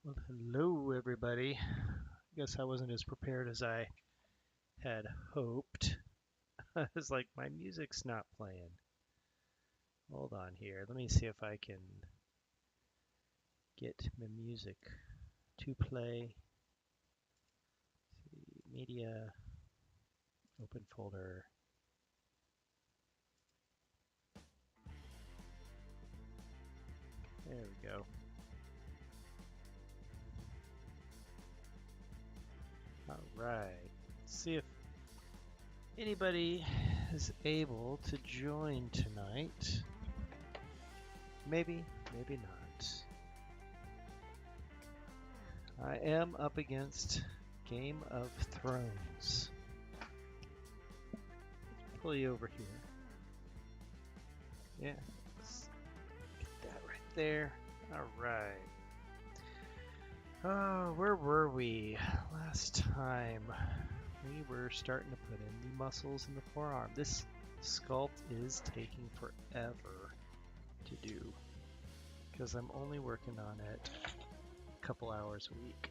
Well, hello everybody. Guess I wasn't as prepared as I had hoped. It's like my music's not playing. Hold on here. Let me see if I can get my music to play. Media, open folder. There we go. All right. Let's see if anybody is able to join tonight. Maybe, maybe not. I am up against Game of Thrones. Pull you over here. Yeah, let's get that right there. All right. Oh, where were we last time? We were starting to put in the muscles in the forearm. This sculpt is taking forever to do because I'm only working on it a couple hours a week.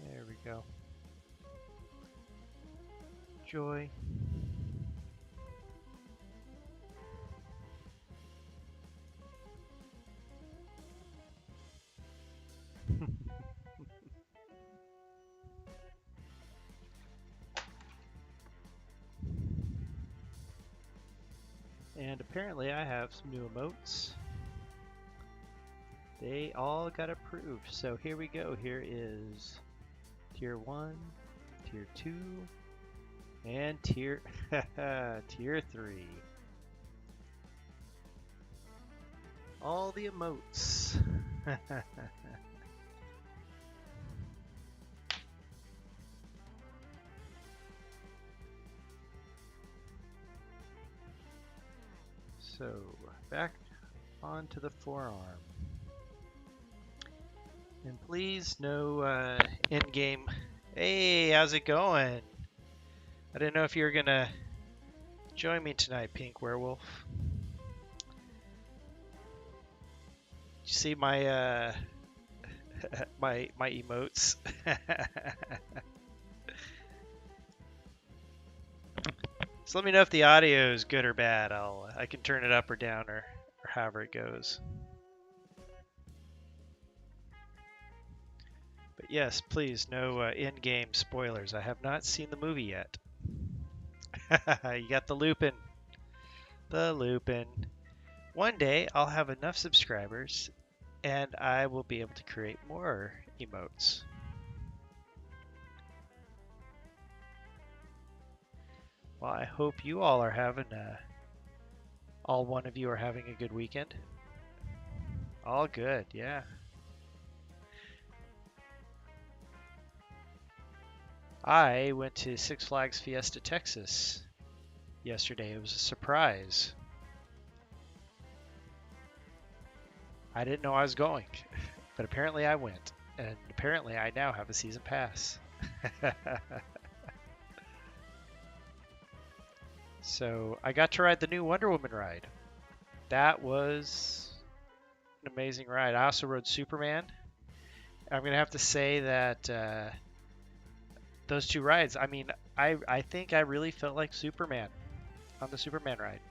There we go. Joy. And apparently I have some new emotes. They all got approved. So here we go. Here is Tier 1, Tier 2, and Tier 3. All the emotes. So, back onto the forearm. And please, no in-game. Hey, how's it going? I didn't know if you were gonna join me tonight, Pink Werewolf. Did you see my my emotes? So let me know if the audio is good or bad. I can turn it up or down or however it goes. But yes, please, no in-game spoilers. I have not seen the movie yet. You got the Lupin. The Lupin. One day I'll have enough subscribers and I will be able to create more emotes. Well, I hope you all are having all one of you are having a good weekend. All good, yeah. I went to Six Flags Fiesta, Texas yesterday. It was a surprise. I didn't know I was going, but apparently I went, and apparently I now have a season pass. So I got to ride the new Wonder Woman ride. That was an amazing ride. I also rode Superman. I'm gonna have to say that those two rides. I mean, I think I really felt like Superman on the Superman ride,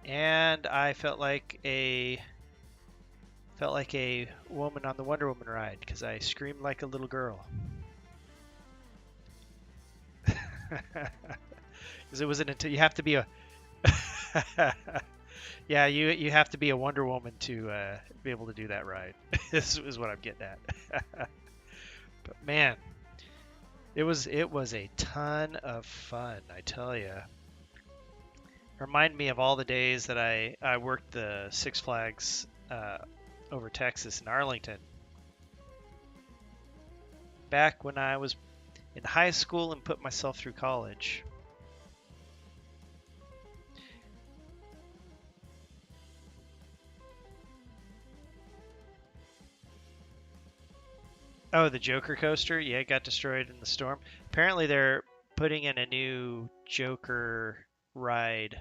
and I felt like a woman on the Wonder Woman ride because I screamed like a little girl. Because it wasn't until you have to be a yeah, you have to be a Wonder Woman to be able to do that ride. This is what I'm getting at. But man, it was a ton of fun, I tell you. Remind me of all the days that I worked the Six Flags over Texas in Arlington. Back when I was in high school and put myself through college. Oh, the Joker coaster? Yeah, it got destroyed in the storm. Apparently, they're putting in a new Joker ride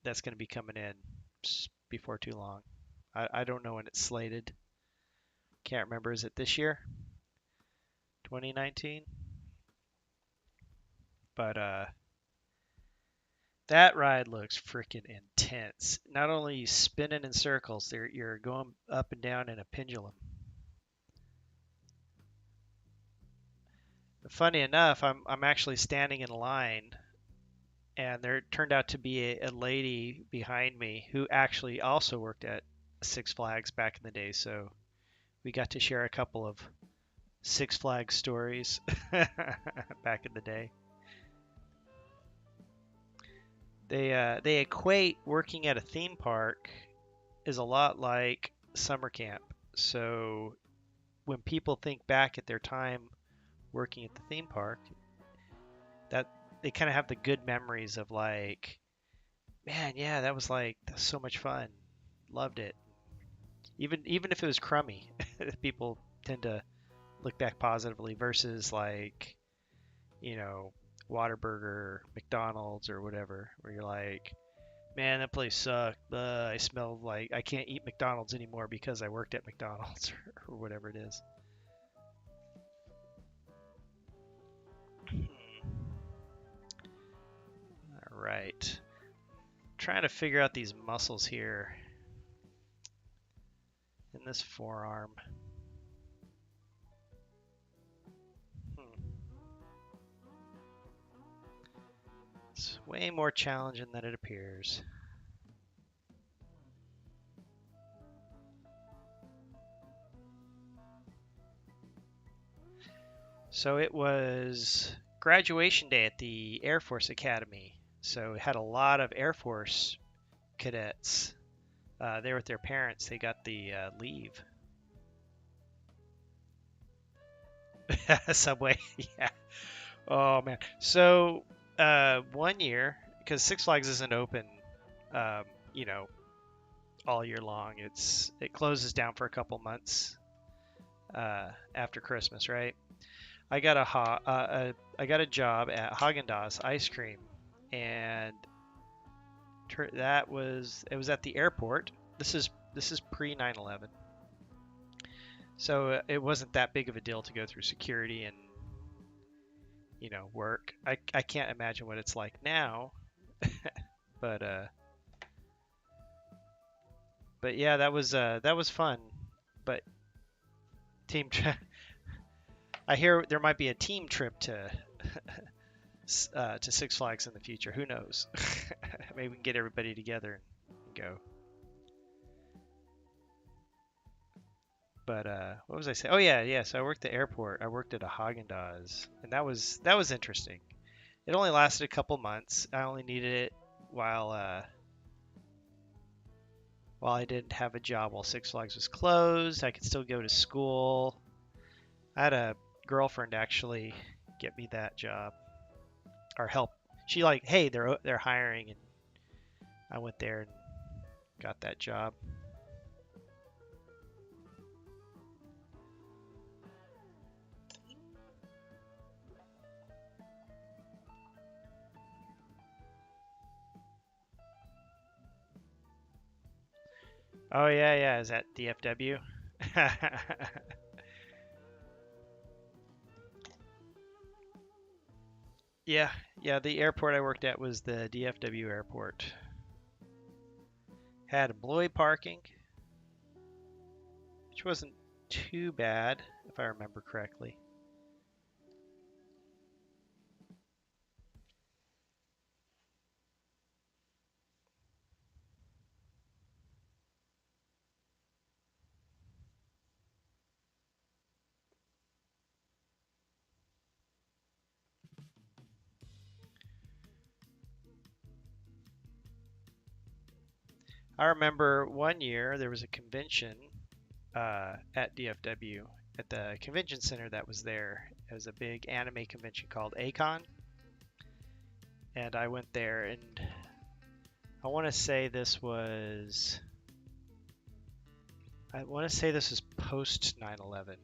that's going to be coming in before too long. I don't know when it's slated. Can't remember. Is it this year? 2019? But that ride looks freaking intense. Not only you spinning in circles, you're going up and down in a pendulum. Funny enough, I'm actually standing in line, and there turned out to be a lady behind me who actually also worked at Six Flags back in the day. So we got to share a couple of Six Flags stories back in the day. They equate working at a theme park is a lot like summer camp. So when people think back at their time working at the theme park, that they kind of have the good memories of like, man, yeah, that's so much fun. Loved it. Even if it was crummy, people tend to look back positively versus like, you know, Whataburger, McDonald's or whatever, where you're like, man, that place sucked. I smelled like I can't eat McDonald's anymore because I worked at McDonald's or whatever it is. All right. Trying to figure out these muscles here in this forearm. Hmm. It's way more challenging than it appears. So it was graduation day at the Air Force Academy. So it had a lot of Air Force cadets there with their parents. They got the leave. Subway, yeah. Oh man. So one year, because Six Flags isn't open, um, you know, all year long. It closes down for a couple months after Christmas, right? I got a job at Haagen-Dazs ice cream, and it was at the airport. This is pre 9/11, so it wasn't that big of a deal to go through security and work. I can't imagine what it's like now, but yeah, that was fun. But team, I hear there might be a team trip to Six Flags in the future. Who knows? Maybe we can get everybody together and go. But what was I saying? Oh yeah, yeah. So I worked at the airport. I worked at a Haagen-Dazs, and that was interesting. It only lasted a couple months. I only needed it while I didn't have a job while Six Flags was closed. I could still go to school. I had a girlfriend actually get me that job or help. She like, hey, they're hiring, and I went there and got that job. Oh yeah, yeah. Is that DFW? Yeah, yeah. The airport I worked at was the DFW airport. Had employee parking, which wasn't too bad if I remember correctly. I remember one year there was a convention at DFW at the convention center that was there. It was a big anime convention called Acon, and I went there, and I want to say this was I want to say this was post 9/11,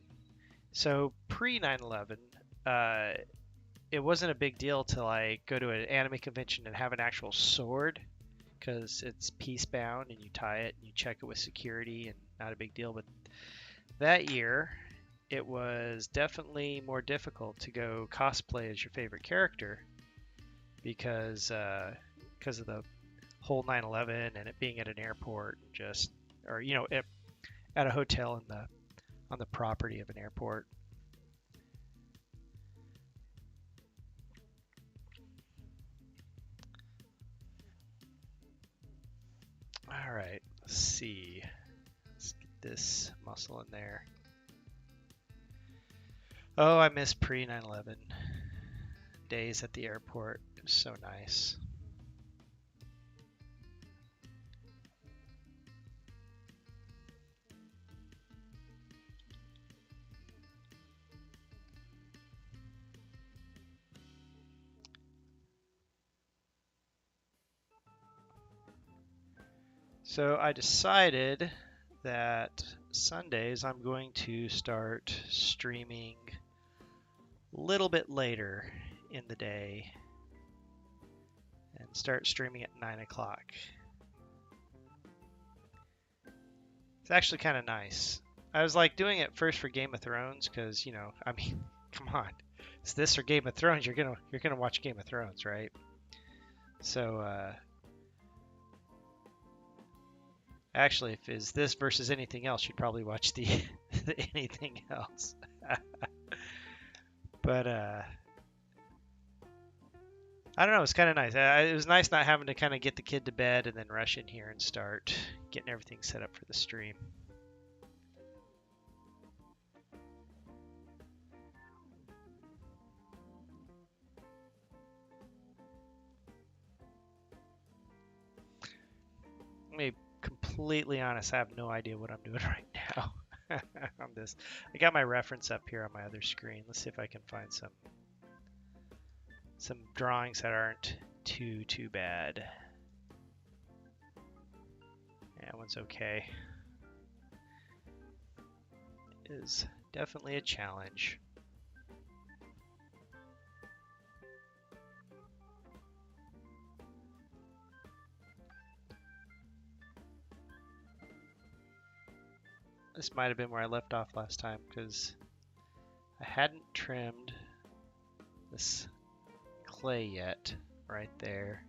So pre 9/11, it wasn't a big deal to like go to an anime convention and have an actual sword because it's piece bound and you tie it and you check it with security and not a big deal. But that year, it was definitely more difficult to go cosplay as your favorite character because of the whole 9/11 and it being at an airport, just or at a hotel in the on the property of an airport. All right, let's see. Let's get this muscle in there. Oh, I miss pre 9/11 days at the airport. It was so nice. So I decided that Sundays I'm going to start streaming a little bit later in the day and start streaming at 9 o'clock. It's actually kind of nice. I was like doing it first for Game of Thrones because, I mean, come on. It's this or Game of Thrones, you're gonna watch Game of Thrones, right? So actually, if it's this versus anything else, you'd probably watch the anything else. But I don't know. It's kind of nice. It was nice not having to kind of get the kid to bed and then rush in here and start getting everything set up for the stream. Let me be completely honest. I have no idea what I'm doing right now on this. I got my reference up here on my other screen. Let's see if I can find some drawings that aren't too bad. Yeah, that one's okay. Is definitely a challenge. This might have been where I left off last time because I hadn't trimmed this clay yet right there.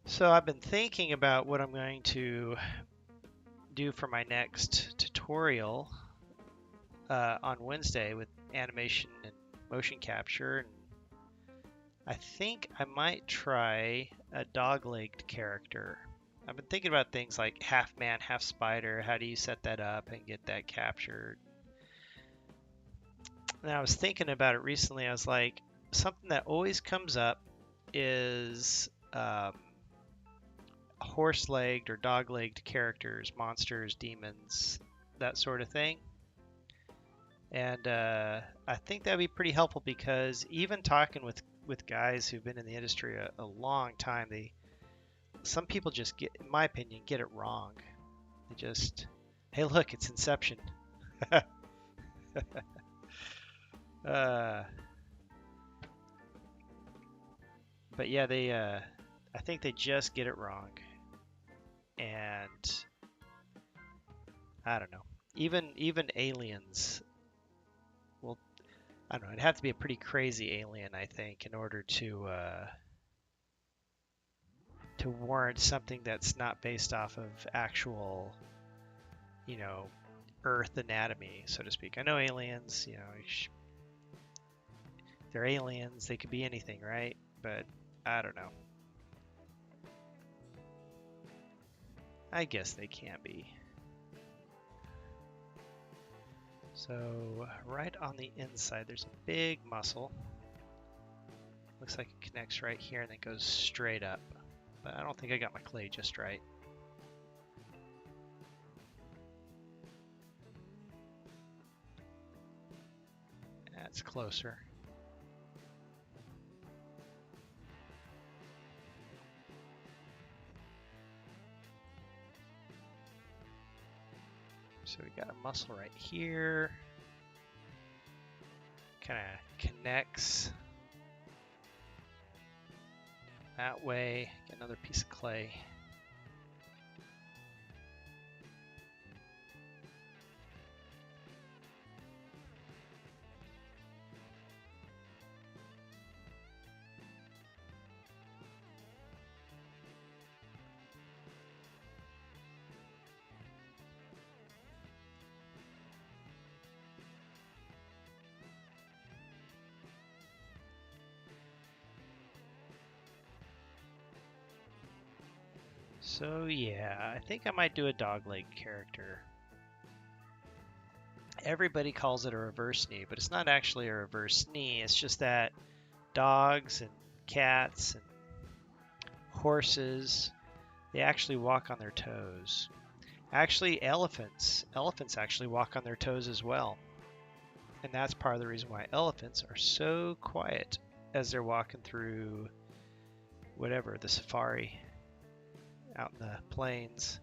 So I've been thinking about what I'm going to do for my next tutorial on Wednesday with animation and motion capture. And I think I might try a dog-legged character. I've been thinking about things like half man, half spider. How do you set that up and get that captured? And I was thinking about it recently. I was like, something that always comes up is horse-legged or dog-legged characters, monsters, demons, that sort of thing. And I think that'd be pretty helpful because even talking with guys who've been in the industry a long time, some people just get, in my opinion, get it wrong. They just, hey, look, it's Inception. But yeah, I think they just get it wrong. And I don't know. Even aliens. Well, I don't know. It'd have to be a pretty crazy alien, I think, in order to warrant something that's not based off of actual, Earth anatomy, so to speak. I know aliens, they're aliens. They could be anything, right? But I don't know. I guess they can't be. So right on the inside, there's a big muscle. Looks like it connects right here and then goes straight up. But I don't think I got my clay just right. That's closer. So we got a muscle right here. Kind of connects that way. Get another piece of clay. So yeah, I think I might do a dogleg character. Everybody calls it a reverse knee, but it's not actually a reverse knee. It's just that dogs and cats and horses, they actually walk on their toes. Actually, elephants actually walk on their toes as well. And that's part of the reason why elephants are so quiet as they're walking through whatever, the safari out in the plains.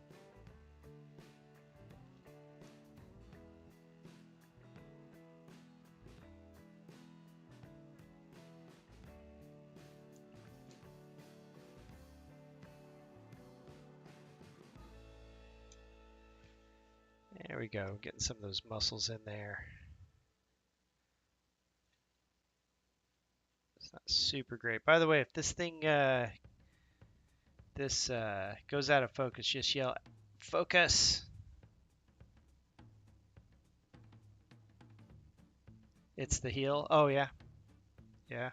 There we go, getting some of those muscles in there. It's not super great. By the way, if this thing goes out of focus, just yell, "Focus!" It's the heel. Oh yeah, yeah.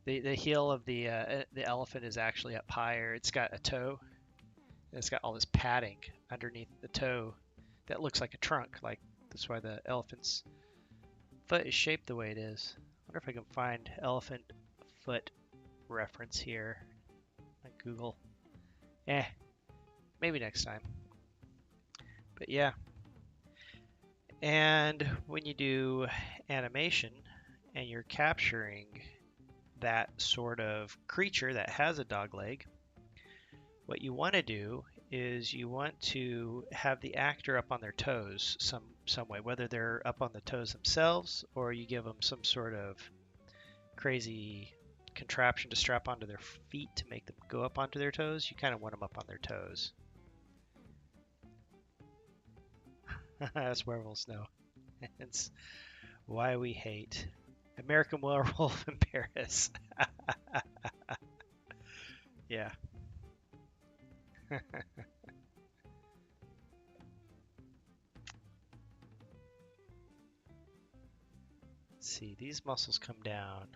The heel of the elephant is actually up higher. It's got a toe. And it's got all this padding underneath the toe that looks like a trunk. Like that's why the elephant's foot is shaped the way it is. I wonder if I can find elephant foot reference here on Google. Maybe next time. But yeah. And when you do animation and you're capturing that sort of creature that has a dog leg, what you want to do is you want to have the actor up on their toes some way, whether they're up on the toes themselves or you give them some sort of crazy contraption to strap onto their feet to make them go up onto their toes. You kind of want them up on their toes. That's werewolves know. It's why we hate American Werewolf in Paris. Yeah. Let's see, these muscles come down,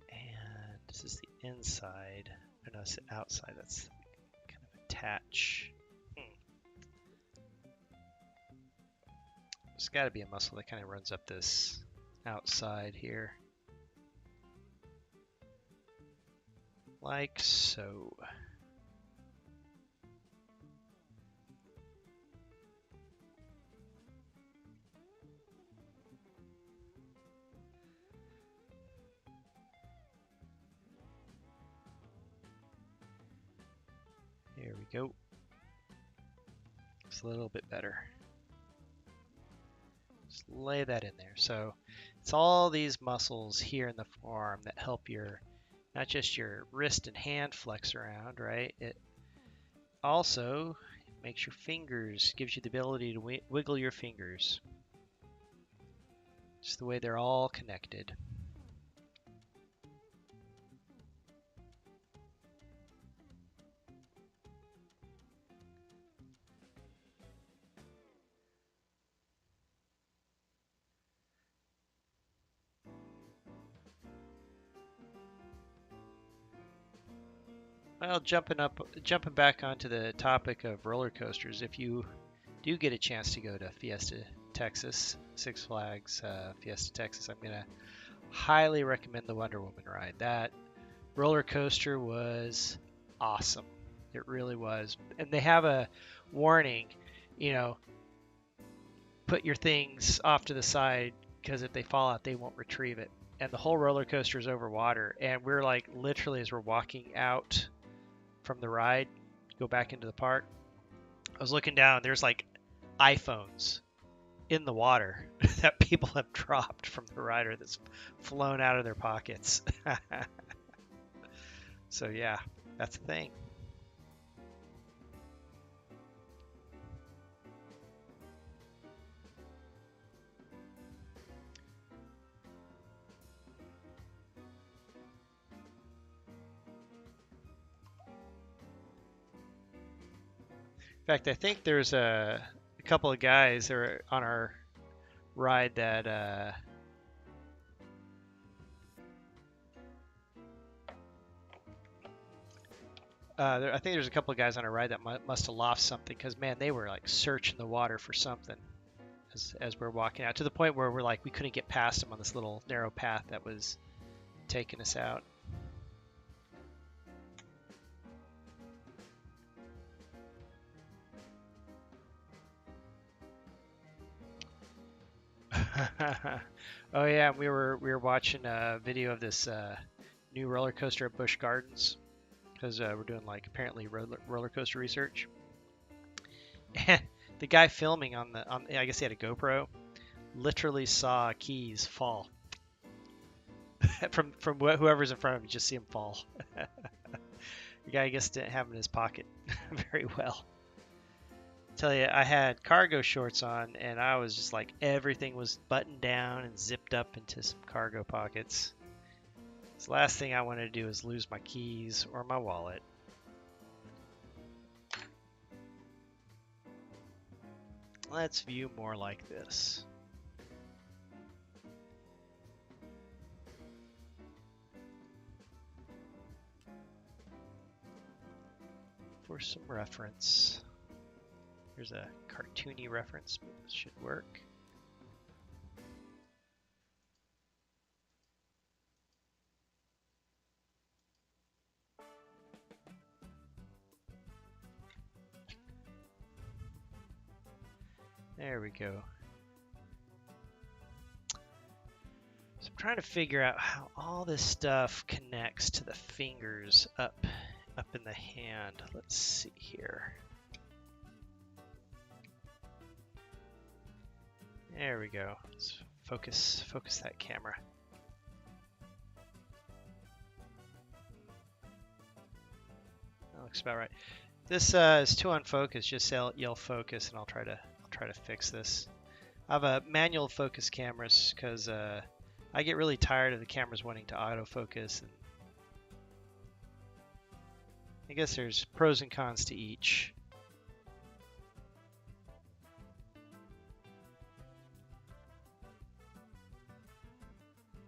and this is the inside. Oh, no, it's the outside. That's kind of attach. There's got to be a muscle that kind of runs up this outside here. Like so. There we go. It's a little bit better. Just lay that in there. So it's all these muscles here in the forearm that help your, not just your wrist and hand flex around, right? It also makes your fingers, gives you the ability to wiggle your fingers. Just the way they're all connected. Well, jumping back onto the topic of roller coasters, if you do get a chance to go to Fiesta, Texas, Six Flags Fiesta, Texas, I'm going to highly recommend the Wonder Woman ride. That roller coaster was awesome. It really was. And they have a warning, put your things off to the side because if they fall out, they won't retrieve it. And the whole roller coaster is over water. And we're like literally as we're walking out from the ride, go back into the park, I was looking down, there's like iPhones in the water that people have dropped from the rider that's flown out of their pockets. So yeah, that's the thing. In fact, I think there's a couple of guys that are on our ride that I think there's a couple of guys on a ride that must have lost something because man, they were like searching the water for something as we're walking out to the point where we're like we couldn't get past them on this little narrow path that was taking us out. Oh yeah, we were watching a video of this new roller coaster at Busch Gardens because we're doing like apparently roller coaster research. And the guy filming on I guess he had a GoPro, literally saw keys fall from whoever's in front of him. You just see him fall. The guy I guess didn't have him in his pocket very well. Tell you, I had cargo shorts on, and I was just like everything was buttoned down and zipped up into some cargo pockets. The last thing I wanted to do is lose my keys or my wallet. Let's view more like this. For some reference. Here's a cartoony reference, but this should work. There we go. So I'm trying to figure out how all this stuff connects to the fingers up in the hand. Let's see here. There we go. Let's focus that camera. That looks about right. This is too unfocused. Just yell focus, and I'll try to fix this. I have a manual focus cameras because I get really tired of the cameras wanting to autofocus. And I guess there's pros and cons to each.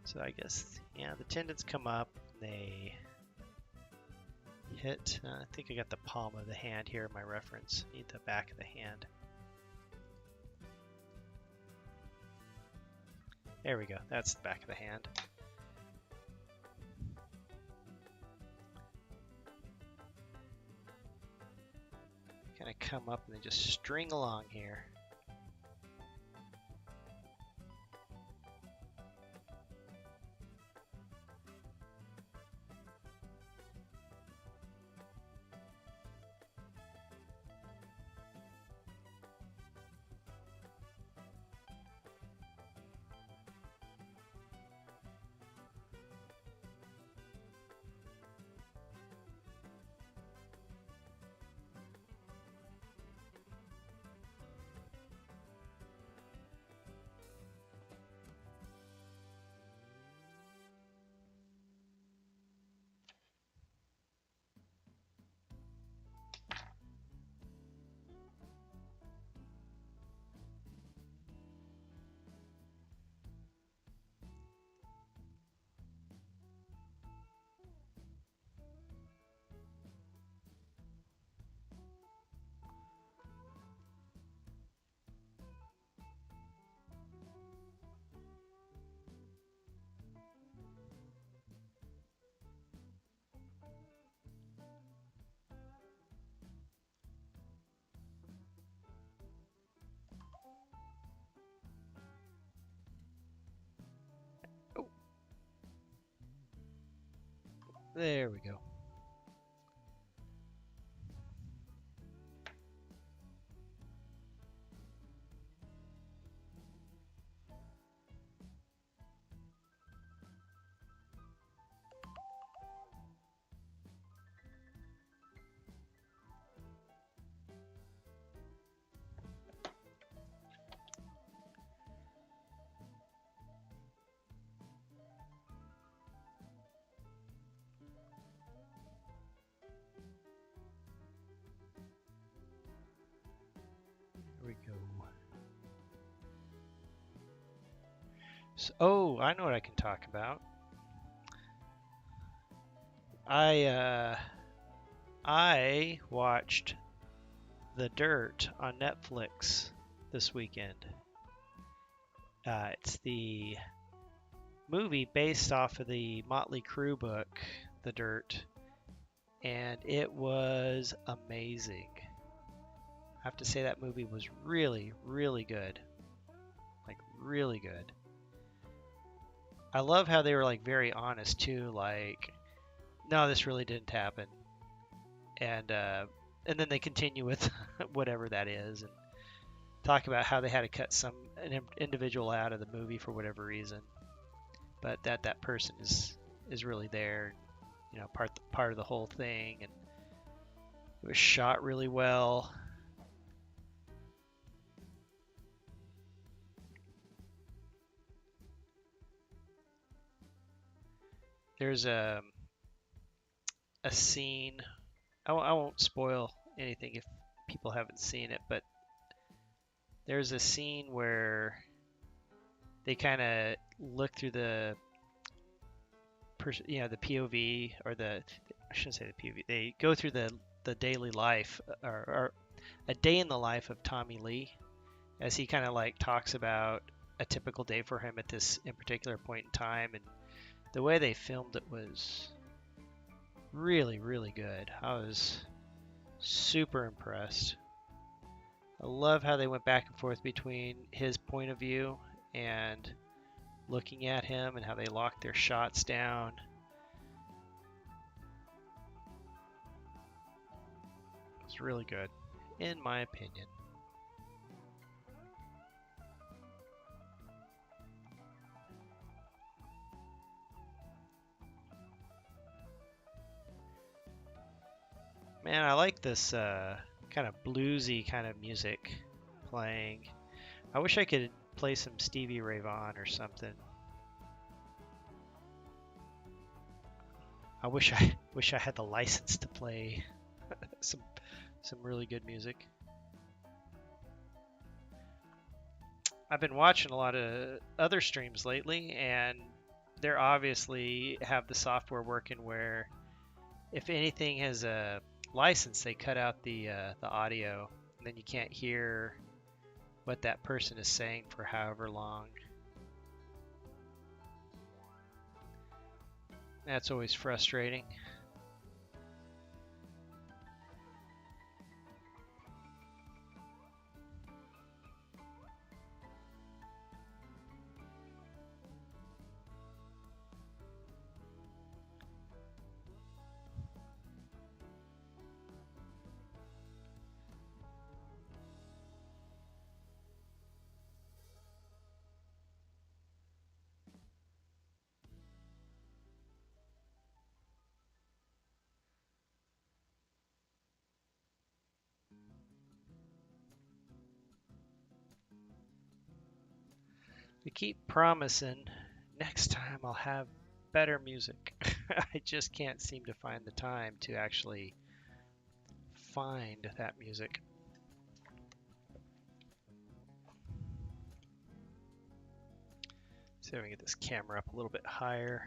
So I guess, yeah, the tendons come up, they hit, I think I got the palm of the hand here in my reference. Need the back of the hand. There we go, that's the back of the hand. Kind of come up and then just string along here. There we go. Here we go. So, oh, I know what I can talk about. I watched The Dirt on Netflix this weekend. It's the movie based off of the Motley Crue book, The Dirt, and it was amazing. I have to say that movie was really, really good. Like, really good. I love how they were like very honest too, like, no, this really didn't happen. And then they continue with whatever that is and talk about how they had to cut an individual out of the movie for whatever reason, but that person is really there, you know, part of the whole thing, and it was shot really well. There's a scene. I won't spoil anything if people haven't seen it, but there's a scene where they kind of look through the the POV, or I shouldn't say the POV. They go through the daily life, or a day in the life of Tommy Lee, as he kind of like talks about a typical day for him at this in particular point in time, and the way they filmed it was really, really good. I was super impressed. I love how they went back and forth between his point of view and looking at him, and how they locked their shots down. It's really good, in my opinion. Man, I like this kind of bluesy kind of music playing. I wish I could play some Stevie Ray Vaughan or something. I wish I had the license to play some really good music. I've been watching a lot of other streams lately, and they're obviously have the software working where if anything has a license, they cut out the audio, and then you can't hear what that person is saying for however long. That's always frustrating. They keep promising next time I'll have better music. I just can't seem to find the time to actually find that music. See if we can get this camera up a little bit higher.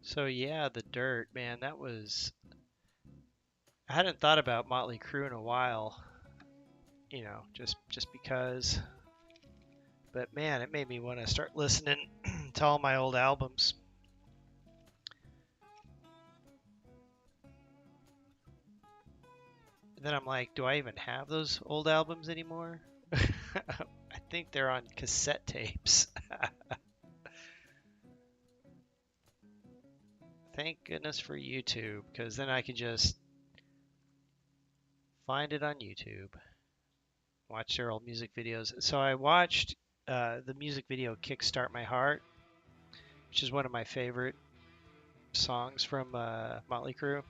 So yeah, The Dirt, man, that was, I hadn't thought about Motley Crue in a while, you know, just because. But man, it made me want to start listening to all my old albums. And then I'm like, do I even have those old albums anymore? I think they're on cassette tapes. Thank goodness for YouTube, because then I can just find it on YouTube, watch their old music videos. So I watched the music video "Kickstart My Heart," which is one of my favorite songs from Motley Crue.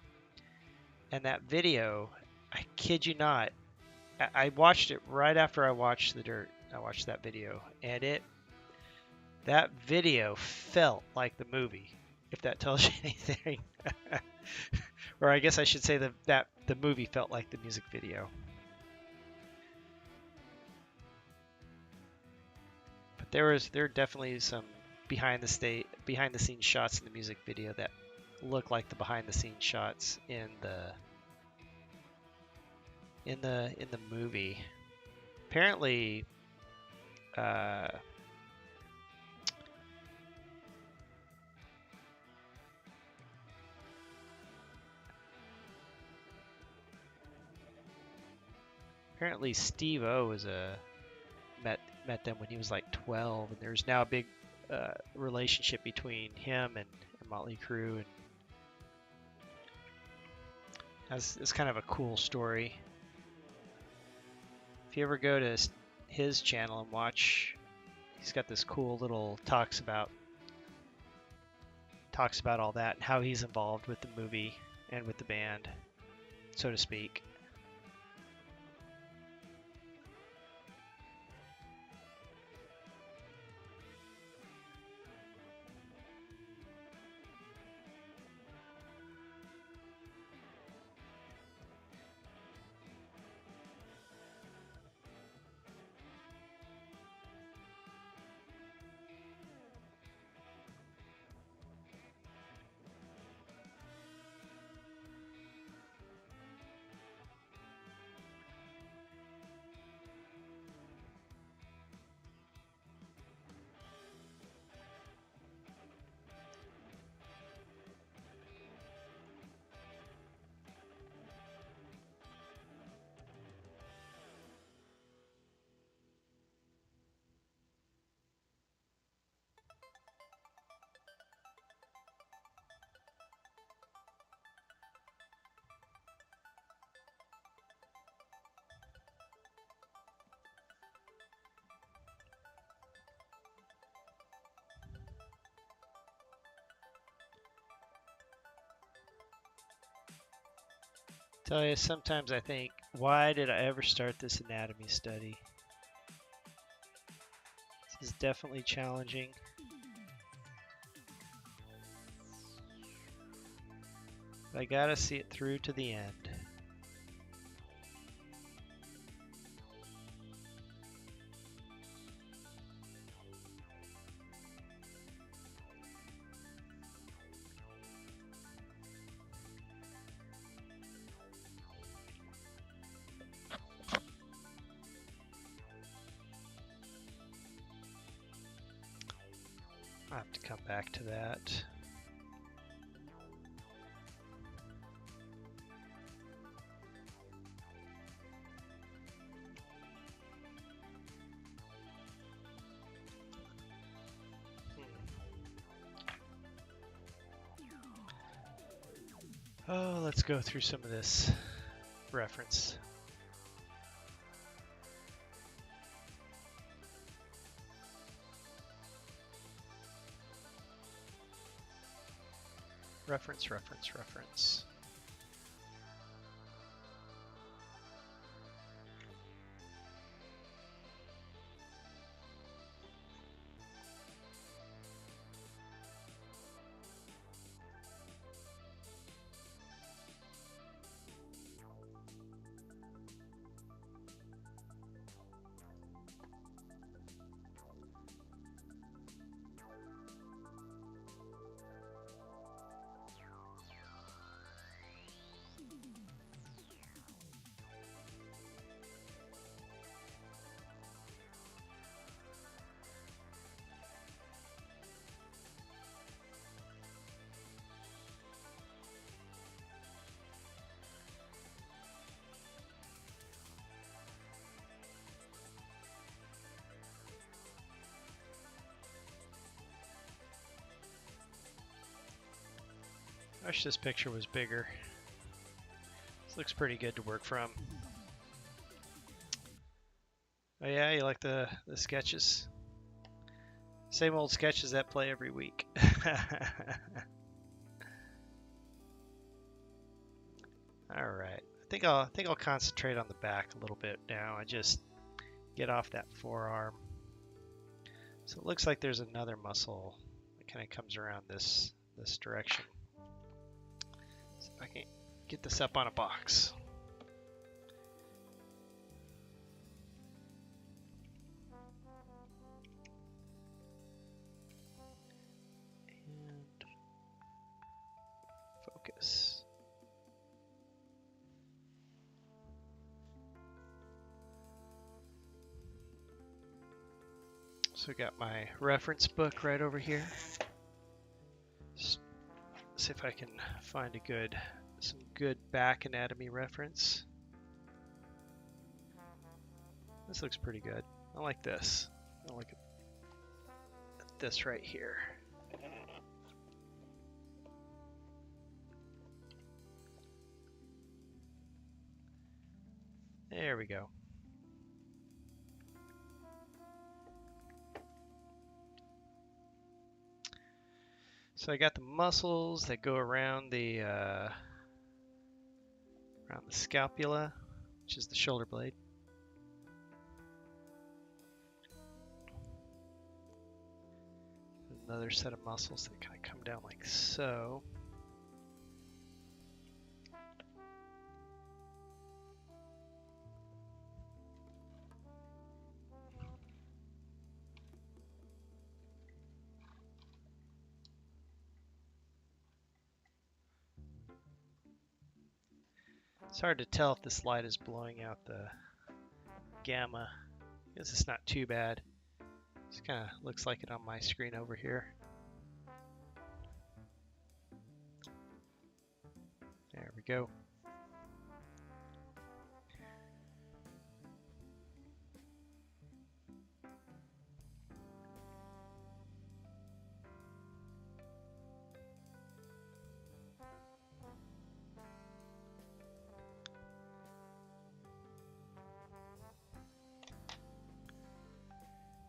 And that video, I kid you not, I watched it right after I watched The Dirt. I watched that video, and that video felt like the movie, if that tells you anything. Or I guess I should say that the movie felt like the music video. But there are definitely some behind the scenes shots in the music video that look like the behind the scenes shots in the movie. Apparently, uh, Steve-O met them when he was like 12, and there's now a big relationship between him and Motley Crue, and it's kind of a cool story. If you ever go to his channel and watch, he's got this cool little talks about all that and how he's involved with the movie and with the band, so to speak. Tell you, sometimes I think, why did I ever start this anatomy study? This is definitely challenging. But I gotta see it through to the end. I'll have to come back to that. Oh, let's go through some of this reference. Reference. Wish this picture was bigger. This looks pretty good to work from. Oh yeah, you like the sketches? Same old sketches that play every week. All right. I think I'll concentrate on the back a little bit now. I just get off that forearm. So it looks like there's another muscle that kind of comes around this direction. So if I can get this up on a box. And focus. So I got my reference book right over here. Just see if I can find some good back anatomy reference. This looks pretty good. I like this. I like this right here. There we go. So I got the muscles that go around the scapula, which is the shoulder blade. Another set of muscles that kind of come down like so. It's hard to tell if this light is blowing out the gamma. I guess it's not too bad. Just kind of looks like it on my screen over here. There we go.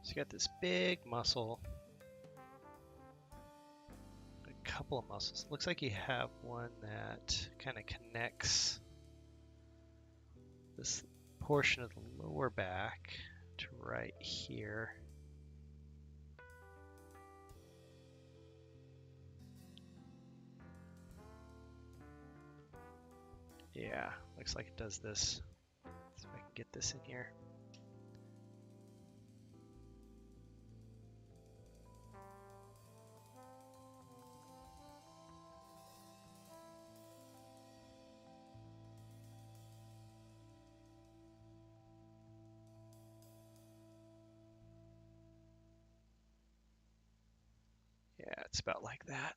So you got this big muscle, a couple of muscles. Looks like you have one that kind of connects this portion of the lower back to right here. Yeah, looks like it does this. Let's see if I can get this in here. Yeah, it's about like that.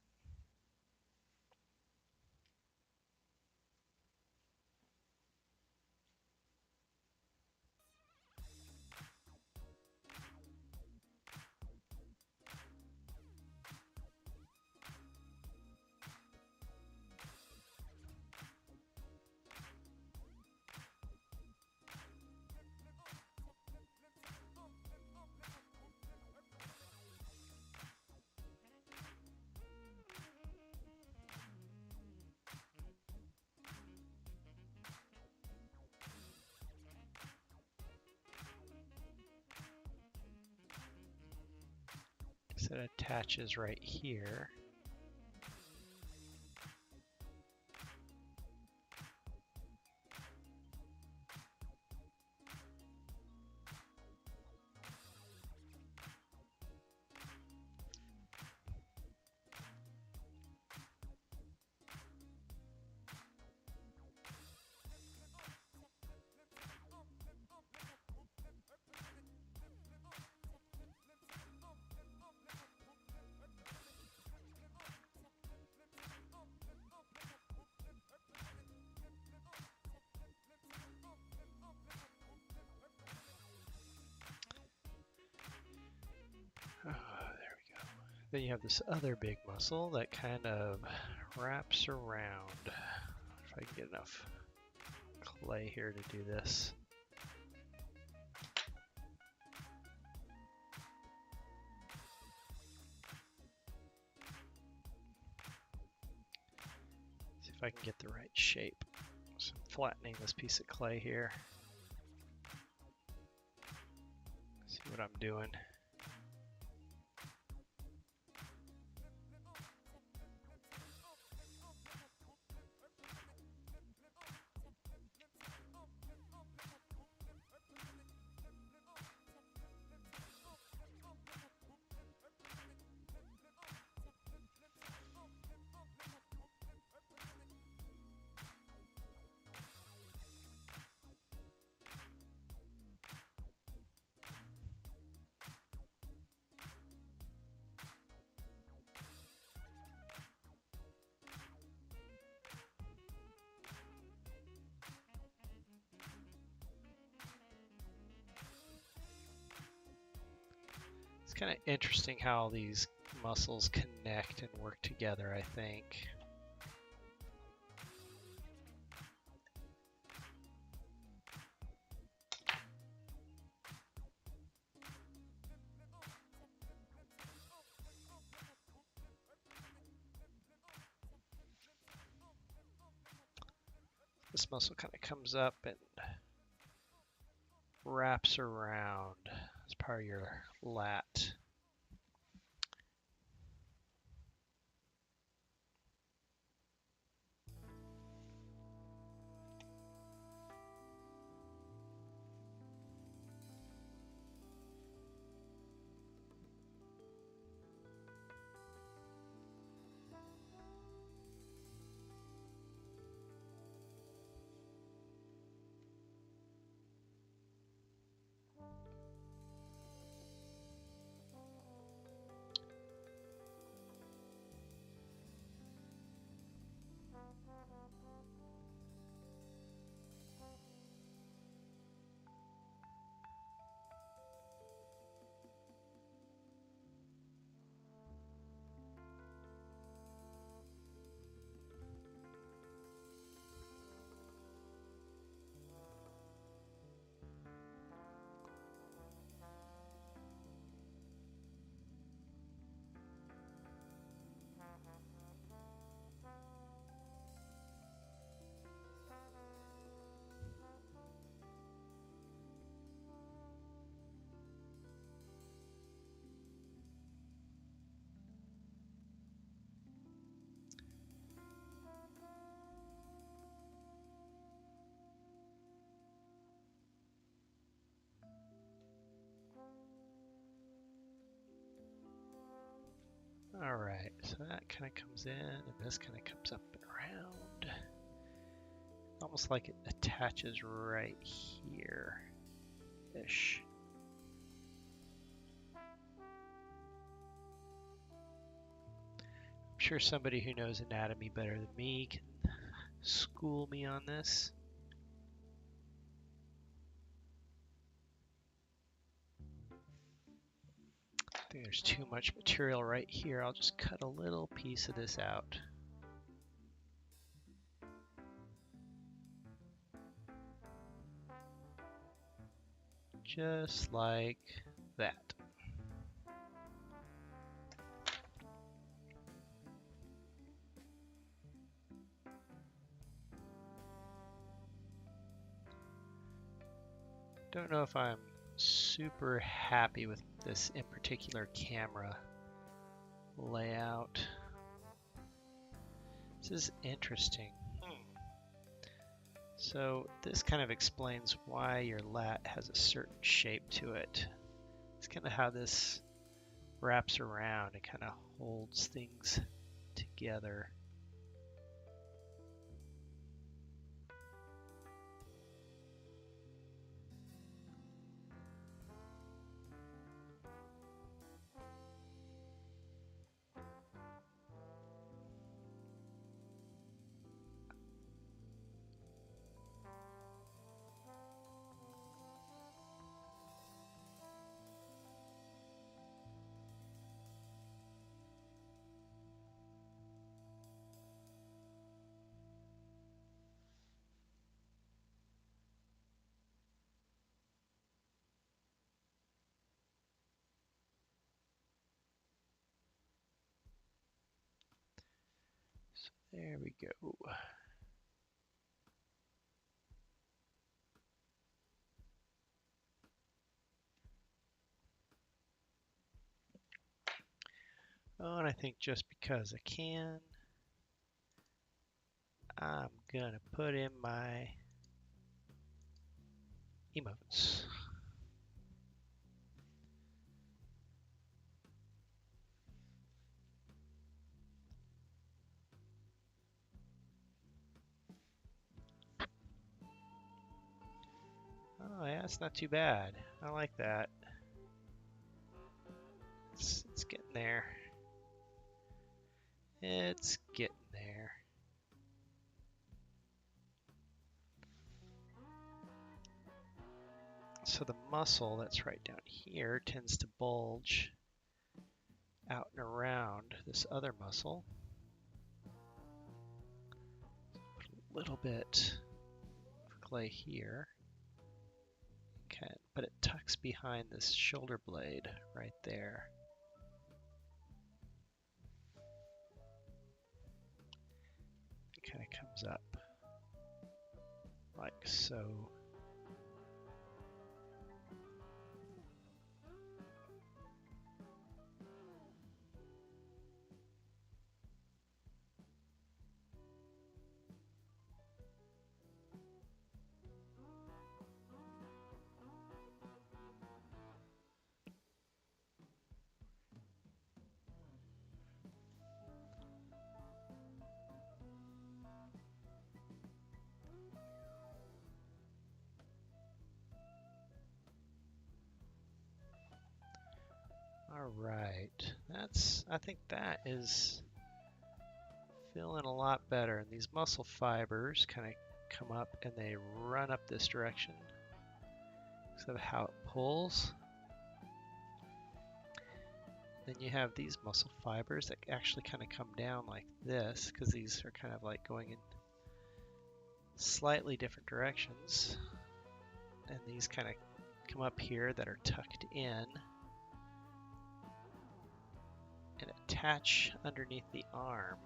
So it attaches right here. Oh, there we go. Then you have this other big muscle that kind of wraps around. If I can get enough clay here to do this. See if I can get the right shape. So I'm flattening this piece of clay here. See what I'm doing. It's kind of interesting how these muscles connect and work together, I think. This muscle kind of comes up and wraps around as part of your lat. All right, so that kind of comes in and this kind of comes up and around. Almost like it attaches right here-ish. I'm sure somebody who knows anatomy better than me can school me on this. I think there's too much material right here. I'll just cut a little piece of this out. Just like that. Don't know if I'm super happy with this in particular camera layout. This is interesting. So this kind of explains why your lat has a certain shape to it. It's kind of how this wraps around and kind of holds things together. There we go. Oh, and I think just because I can, I'm gonna put in my emotes. Oh yeah, it's not too bad. I like that. It's getting there. It's getting there. So the muscle that's right down here tends to bulge out and around this other muscle. A little bit of clay here. Okay, but it tucks behind this shoulder blade right there. It kind of comes up like so. All right, I think that is feeling a lot better. And these muscle fibers kind of come up and they run up this direction because of how it pulls. Then you have these muscle fibers that actually kind of come down like this because these are kind of like going in slightly different directions. And these kind of come up here that are tucked in and attach underneath the arm.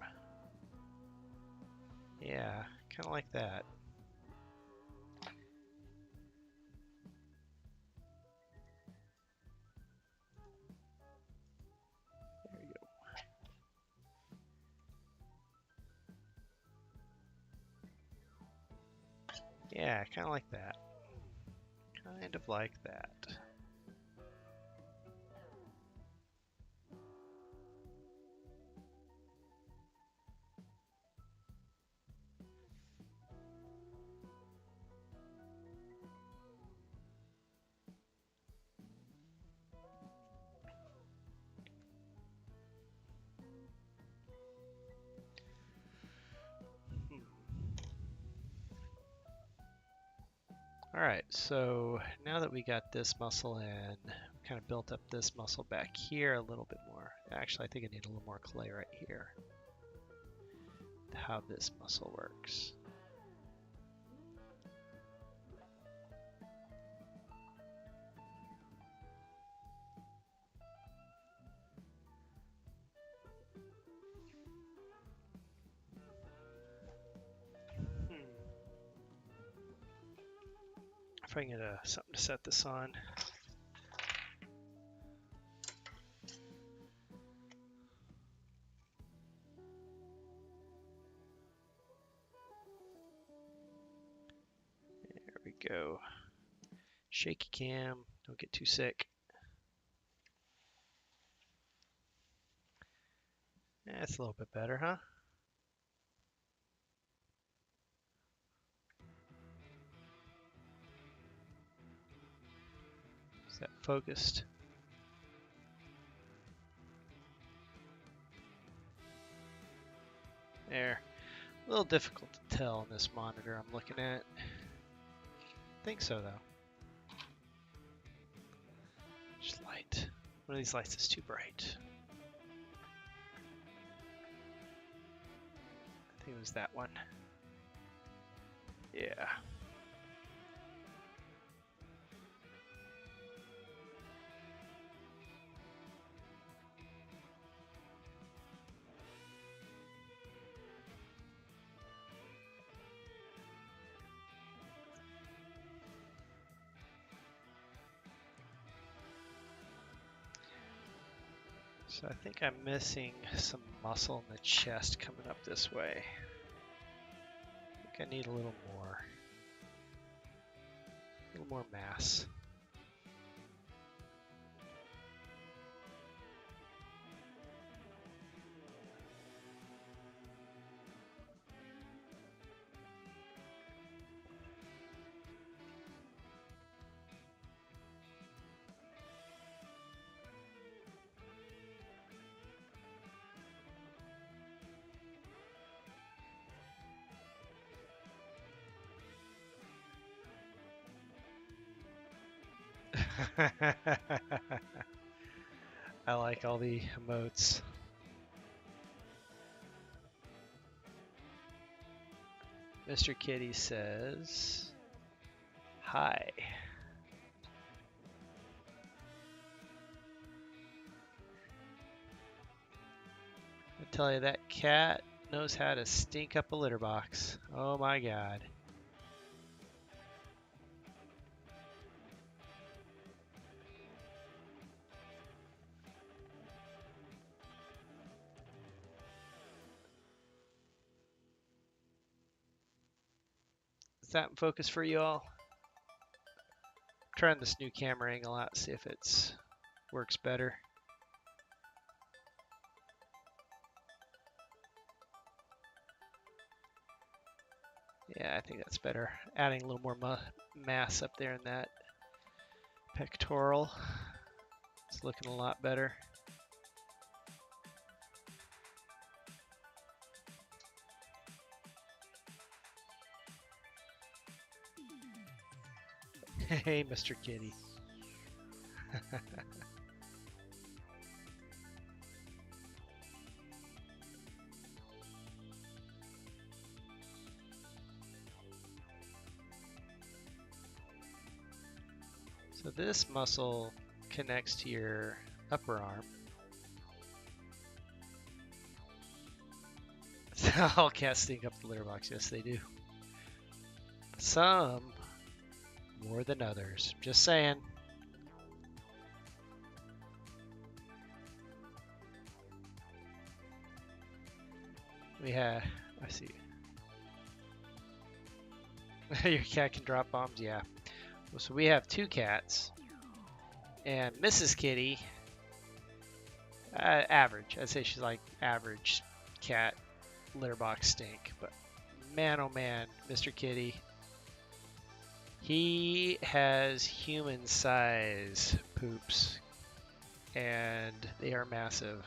Yeah, kind of like that. There you go. Yeah, kind of like that. Kind of like that. All right, so now that we got this muscle in, we kind of built up this muscle back here a little bit more. Actually, I think I need a little more clay right here. How this muscle works. If I can get something to set this on. There we go. Shaky cam, don't get too sick. That's a little bit better, huh? Is that focused? There. A little difficult to tell on this monitor I'm looking at. I think so, though. Just light. One of these lights is too bright. I think it was that one. Yeah. So I think I'm missing some muscle in the chest coming up this way. I think I need a little more mass. I like all the emotes. Mr. Kitty says, hi. I tell you, that cat knows how to stink up a litter box. Oh my god. Is that in focus for you all? I'm trying this new camera angle out, see if it works better. Yeah, I think that's better. Adding a little more mass up there in that pectoral. It's looking a lot better. Hey, Mr. Kitty. So this muscle connects to your upper arm. All cats stink up the litter box. Yes, they do. Some more than others. Just saying. We have, I see. Your cat can drop bombs? Yeah. So we have two cats. And Mrs. Kitty, average. I'd say she's like average cat litter box stink. But man, oh man, Mr. Kitty. He has human size poops. And they are massive.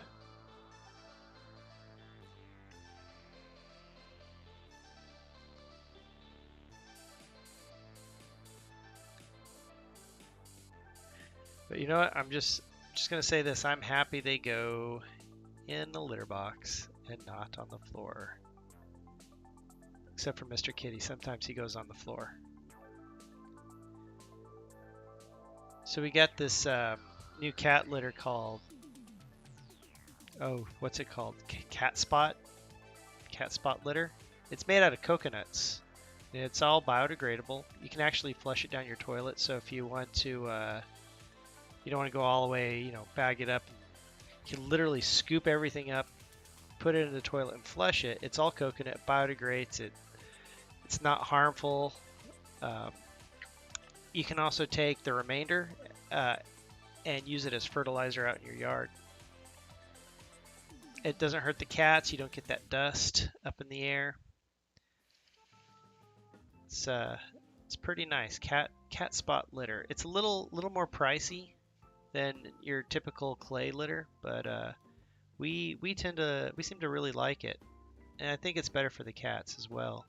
But you know what? I'm just gonna say this. I'm happy they go in the litter box and not on the floor. Except for Mr. Kitty. Sometimes he goes on the floor. So we got this new cat litter called, oh, what's it called? Cat Spot? Cat Spot litter. It's made out of coconuts. It's all biodegradable. You can actually flush it down your toilet. So if you want to, you don't want to go all the way, you know, bag it up. You can literally scoop everything up, put it in the toilet and flush it. It's all coconut, biodegrades. It's not harmful. You can also take the remainder and use it as fertilizer out in your yard. It doesn't hurt the cats. You don't get that dust up in the air. It's pretty nice. Cat Spot litter. It's a little more pricey than your typical clay litter, but we seem to really like it, and I think it's better for the cats as well.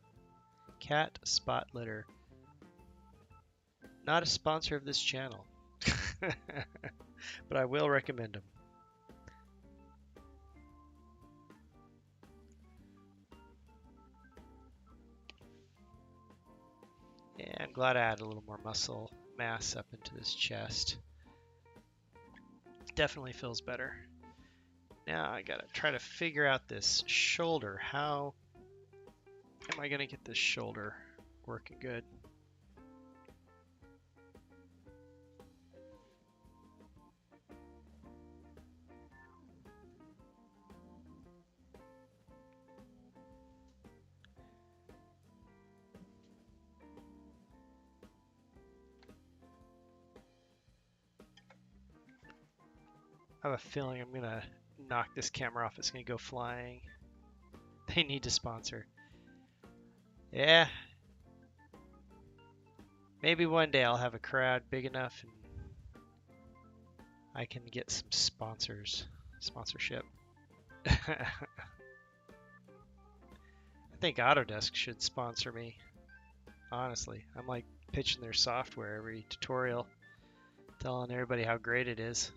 Cat Spot litter. Not a sponsor of this channel, but I will recommend them. Yeah, I'm glad I added a little more muscle mass up into this chest. Definitely feels better. Now I gotta try to figure out this shoulder. How am I gonna get this shoulder working good? I have a feeling I'm gonna knock this camera off. It's gonna go flying. They need to sponsor. Yeah. Maybe one day I'll have a crowd big enough and I can get some sponsorship. I think Autodesk should sponsor me. Honestly, I'm like pitching their software every tutorial, telling everybody how great it is.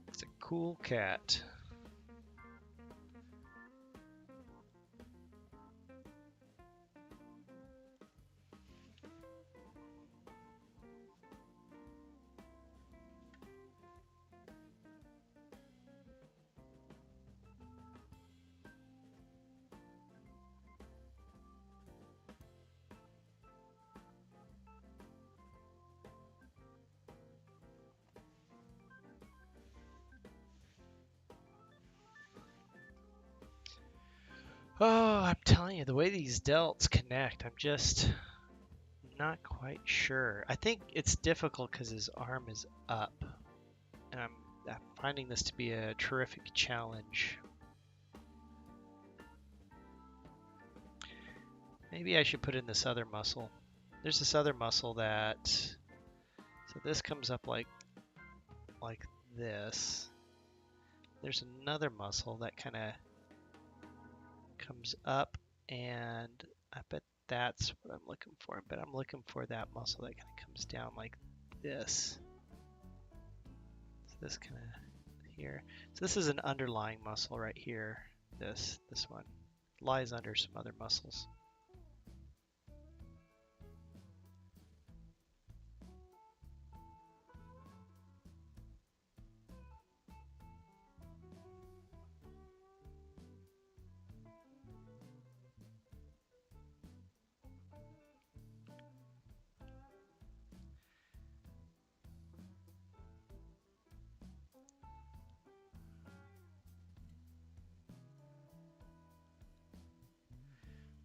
It's a cool cat. Oh, I'm telling you, the way these delts connect, I'm just not quite sure. I think it's difficult because his arm is up, and I'm finding this to be a terrific challenge. Maybe I should put in this other muscle. There's this other muscle that, so this comes up like this. There's another muscle that kind of comes up, and I bet that's what I'm looking for. But I'm looking for that muscle that kind of comes down like this. So this kind of here. So this is an underlying muscle right here. This one lies under some other muscles.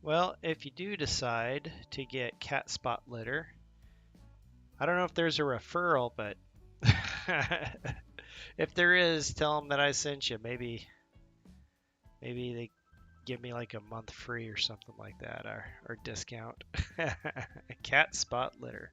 Well, if you do decide to get cat spot litter, I don't know if there's a referral, but if there is, tell them that I sent you. Maybe they give me like a month free or something like that, or discount. Cat spot litter.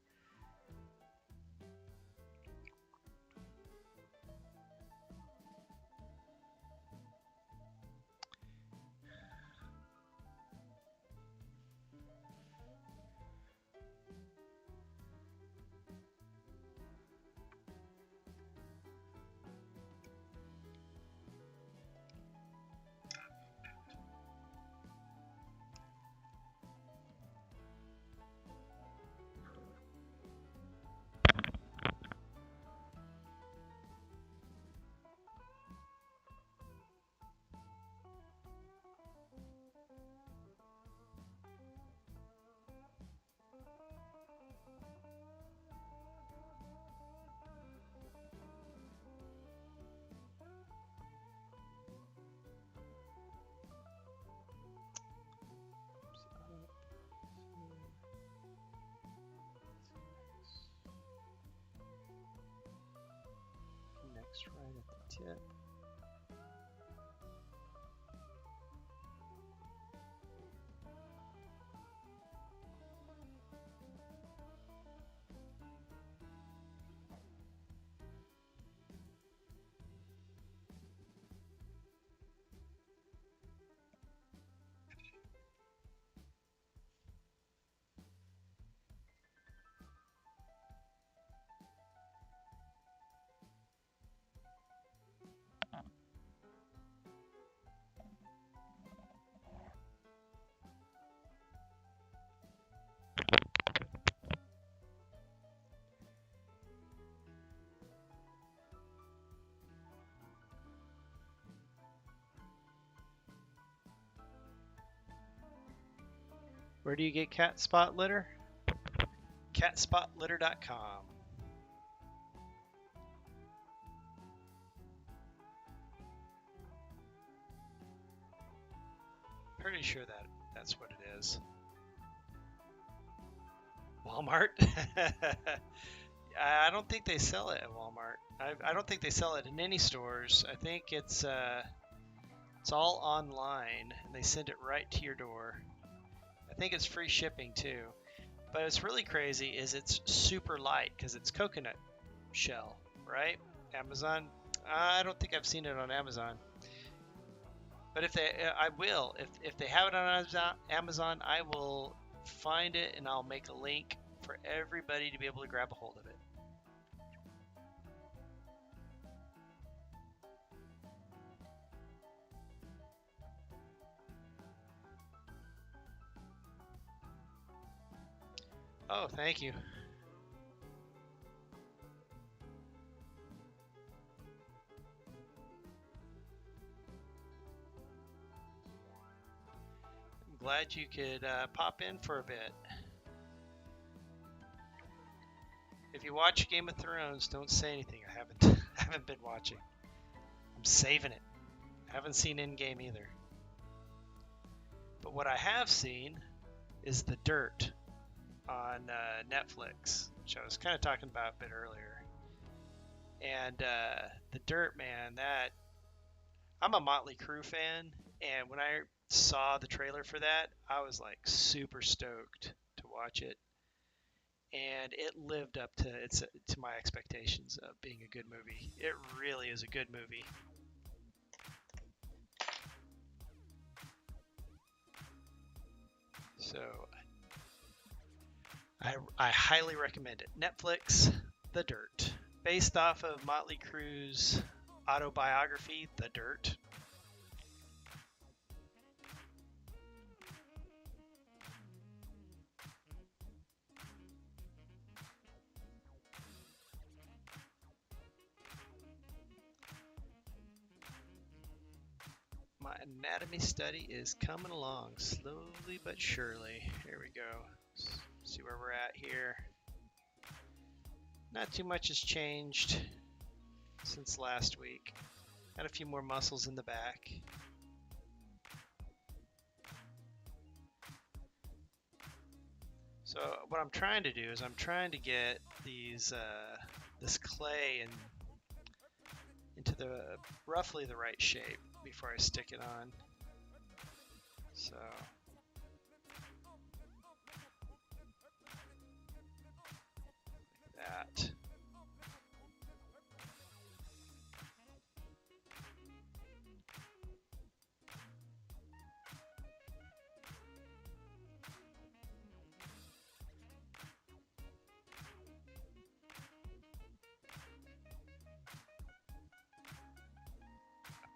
Next, right at the tip. Where do you get cat spot litter? catspotlitter.com. Pretty sure that's what it is. Walmart? I don't think they sell it at Walmart. I don't think they sell it in any stores. I think it's all online, and they send it right to your door. I think it's free shipping too. But what's really crazy is it's super light because it's coconut shell, right? Amazon. I don't think I've seen it on Amazon. But I will. If they have it on Amazon, I will find it and I'll make a link for everybody to be able to grab a hold of it. Oh, thank you. I'm glad you could pop in for a bit. If you watch Game of Thrones, don't say anything. I haven't been watching. I'm saving it. I haven't seen Endgame either. But what I have seen is The Dirt on Netflix, which I was kind of talking about a bit earlier. And The Dirt, man, I'm a Motley Crue fan, and when I saw the trailer for that, I was like super stoked to watch it, and it lived up to my expectations of being a good movie. It really is a good movie. So I highly recommend it. Netflix, The Dirt, based off of Motley Crue's autobiography, The Dirt. My anatomy study is coming along slowly but surely. Here we go. See where we're at here. Not too much has changed since last week. Got a few more muscles in the back. So what I'm trying to do is I'm trying to get this clay into the roughly the right shape before I stick it on. So like that.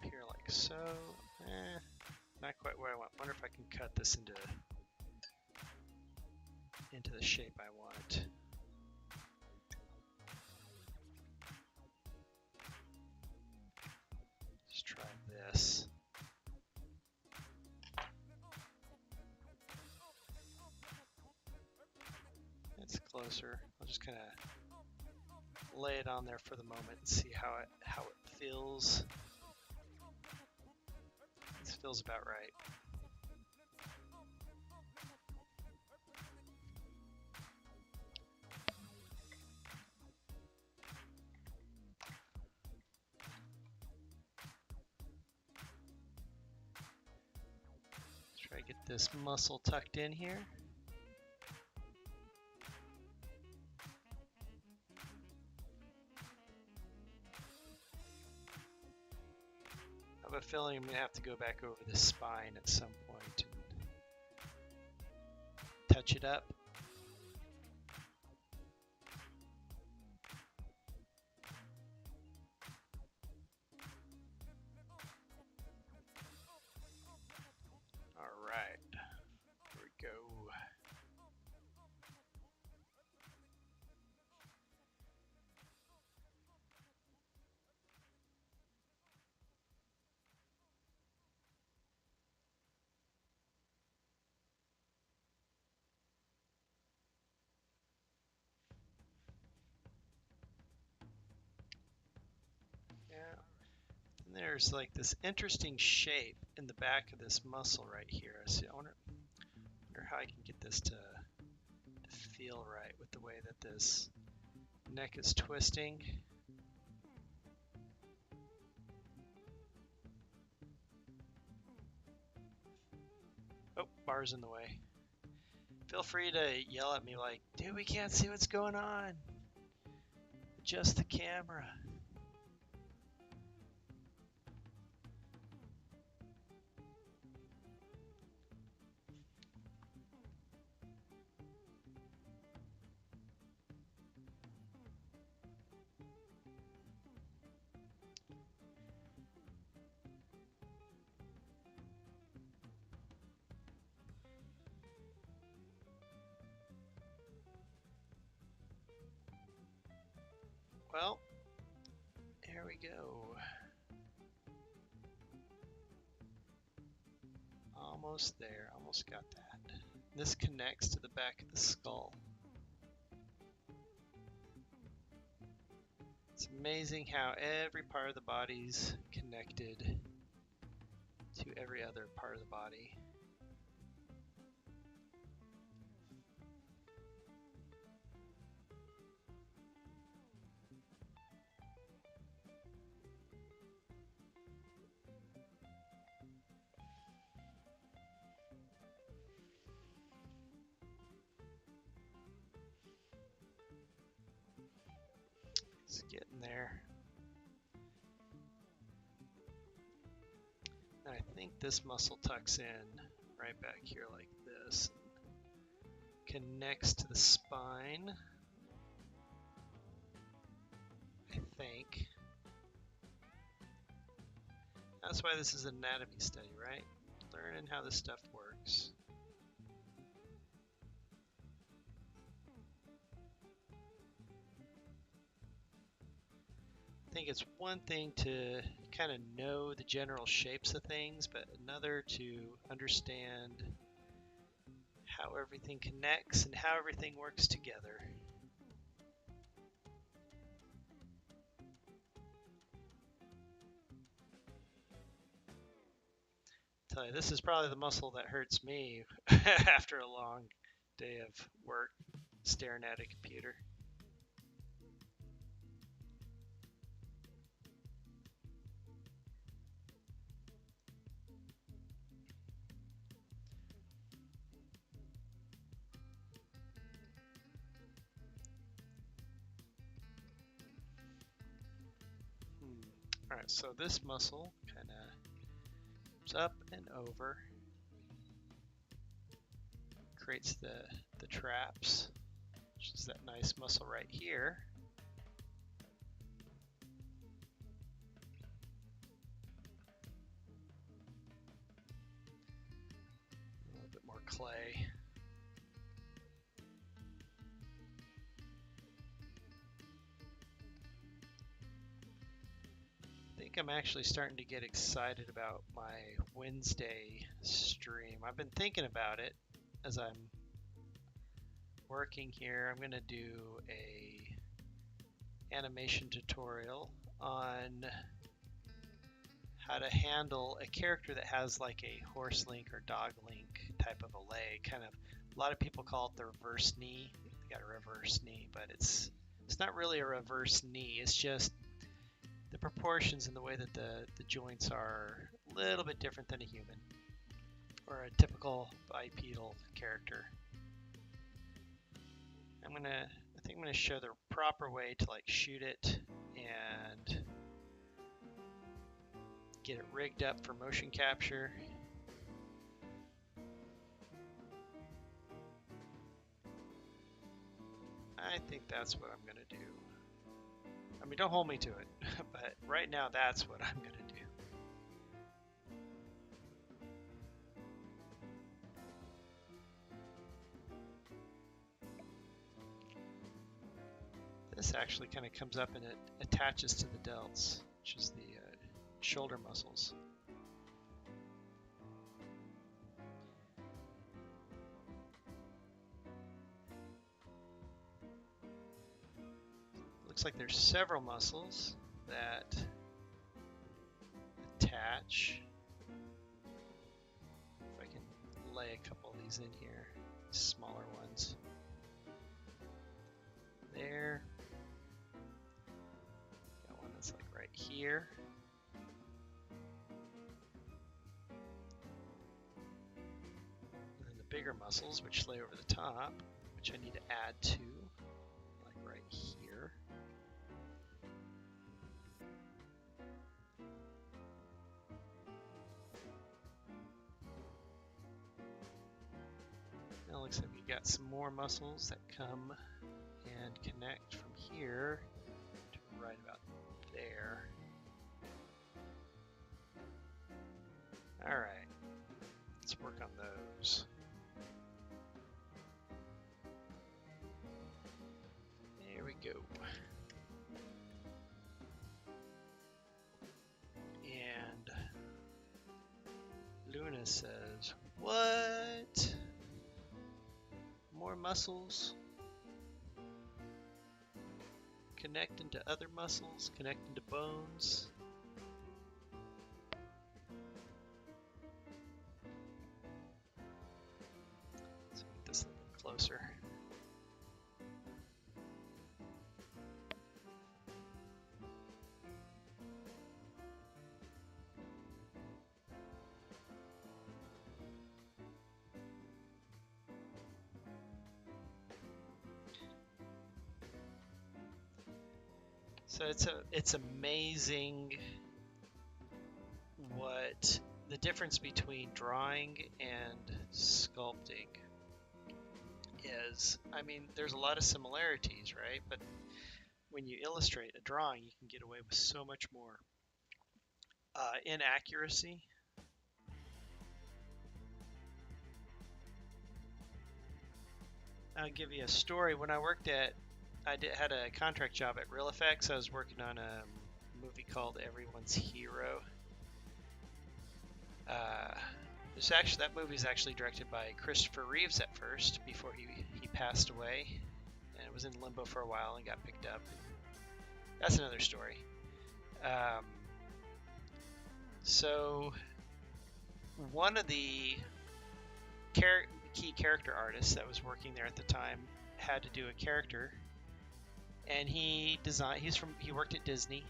Here like so. Not quite where I want. Wonder if I can cut this into the shape I want. Let's try this. It's closer. I'll just kind of lay it on there for the moment and see how it feels. This feels about right. Let's try to get this muscle tucked in here. I have a feeling I'm going to have to go back over the spine at some point and touch it up. All right, here we go. there's like this interesting shape in the back of this muscle right here. I wonder how I can get this to feel right with the way that this neck is twisting. Oh, bar's in the way. Feel free to yell at me like, dude, we can't see what's going on. Adjust the camera. Well, here we go. Almost there, almost got that. This connects to the back of the skull. It's amazing how every part of the body's connected to every other part of the body. It's getting there. And I think this muscle tucks in right back here like this. Connects to the spine. I think. That's why this is an anatomy study, right? Learning how this stuff works. I think it's one thing to kind of know the general shapes of things, but another to understand how everything connects and how everything works together. I tell you, this is probably the muscle that hurts me after a long day of work staring at a computer. Alright, so this muscle kind of comes up and over, creates the traps, which is that nice muscle right here. A little bit more clay. I think I'm actually starting to get excited about my Wednesday stream. I've been thinking about it as I'm working here. I'm going to do a animation tutorial on how to handle a character that has like a horse link or dog link type of a leg. Kind of, a lot of people call it the reverse knee. They got a reverse knee, but it's not really a reverse knee. It's just the proportions and the way that the joints are a little bit different than a human or a typical bipedal character. I think I'm gonna show the proper way to like shoot it and get it rigged up for motion capture. I think that's what I'm gonna do. I mean, don't hold me to it, but right now that's what I'm gonna do. This actually kind of comes up and it attaches to the delts, which is the shoulder muscles. Looks like there's several muscles that attach. If I can lay a couple of these in here, smaller ones. There. Got one that's like right here. And then the bigger muscles, which lay over the top, which I need to add to, like right here. Now it looks like we got some more muscles that come and connect from here to right about there. All right, let's work on those. There we go. And Luna says, what? More muscles? Connecting to other muscles, connecting to bones. Let's make this a little closer. So it's amazing what the difference between drawing and sculpting is. I mean, there's a lot of similarities, right? But when you illustrate a drawing, you can get away with so much more inaccuracy. I'll give you a story. When I worked at had a contract job at Real Effects. I was working on a movie called Everyone's Hero. That movie is actually directed by Christopher Reeves at first, before he passed away, and it was in limbo for a while and got picked up. That's another story. So one of the key character artists that was working there at the time had to do a character. And he worked at Disney,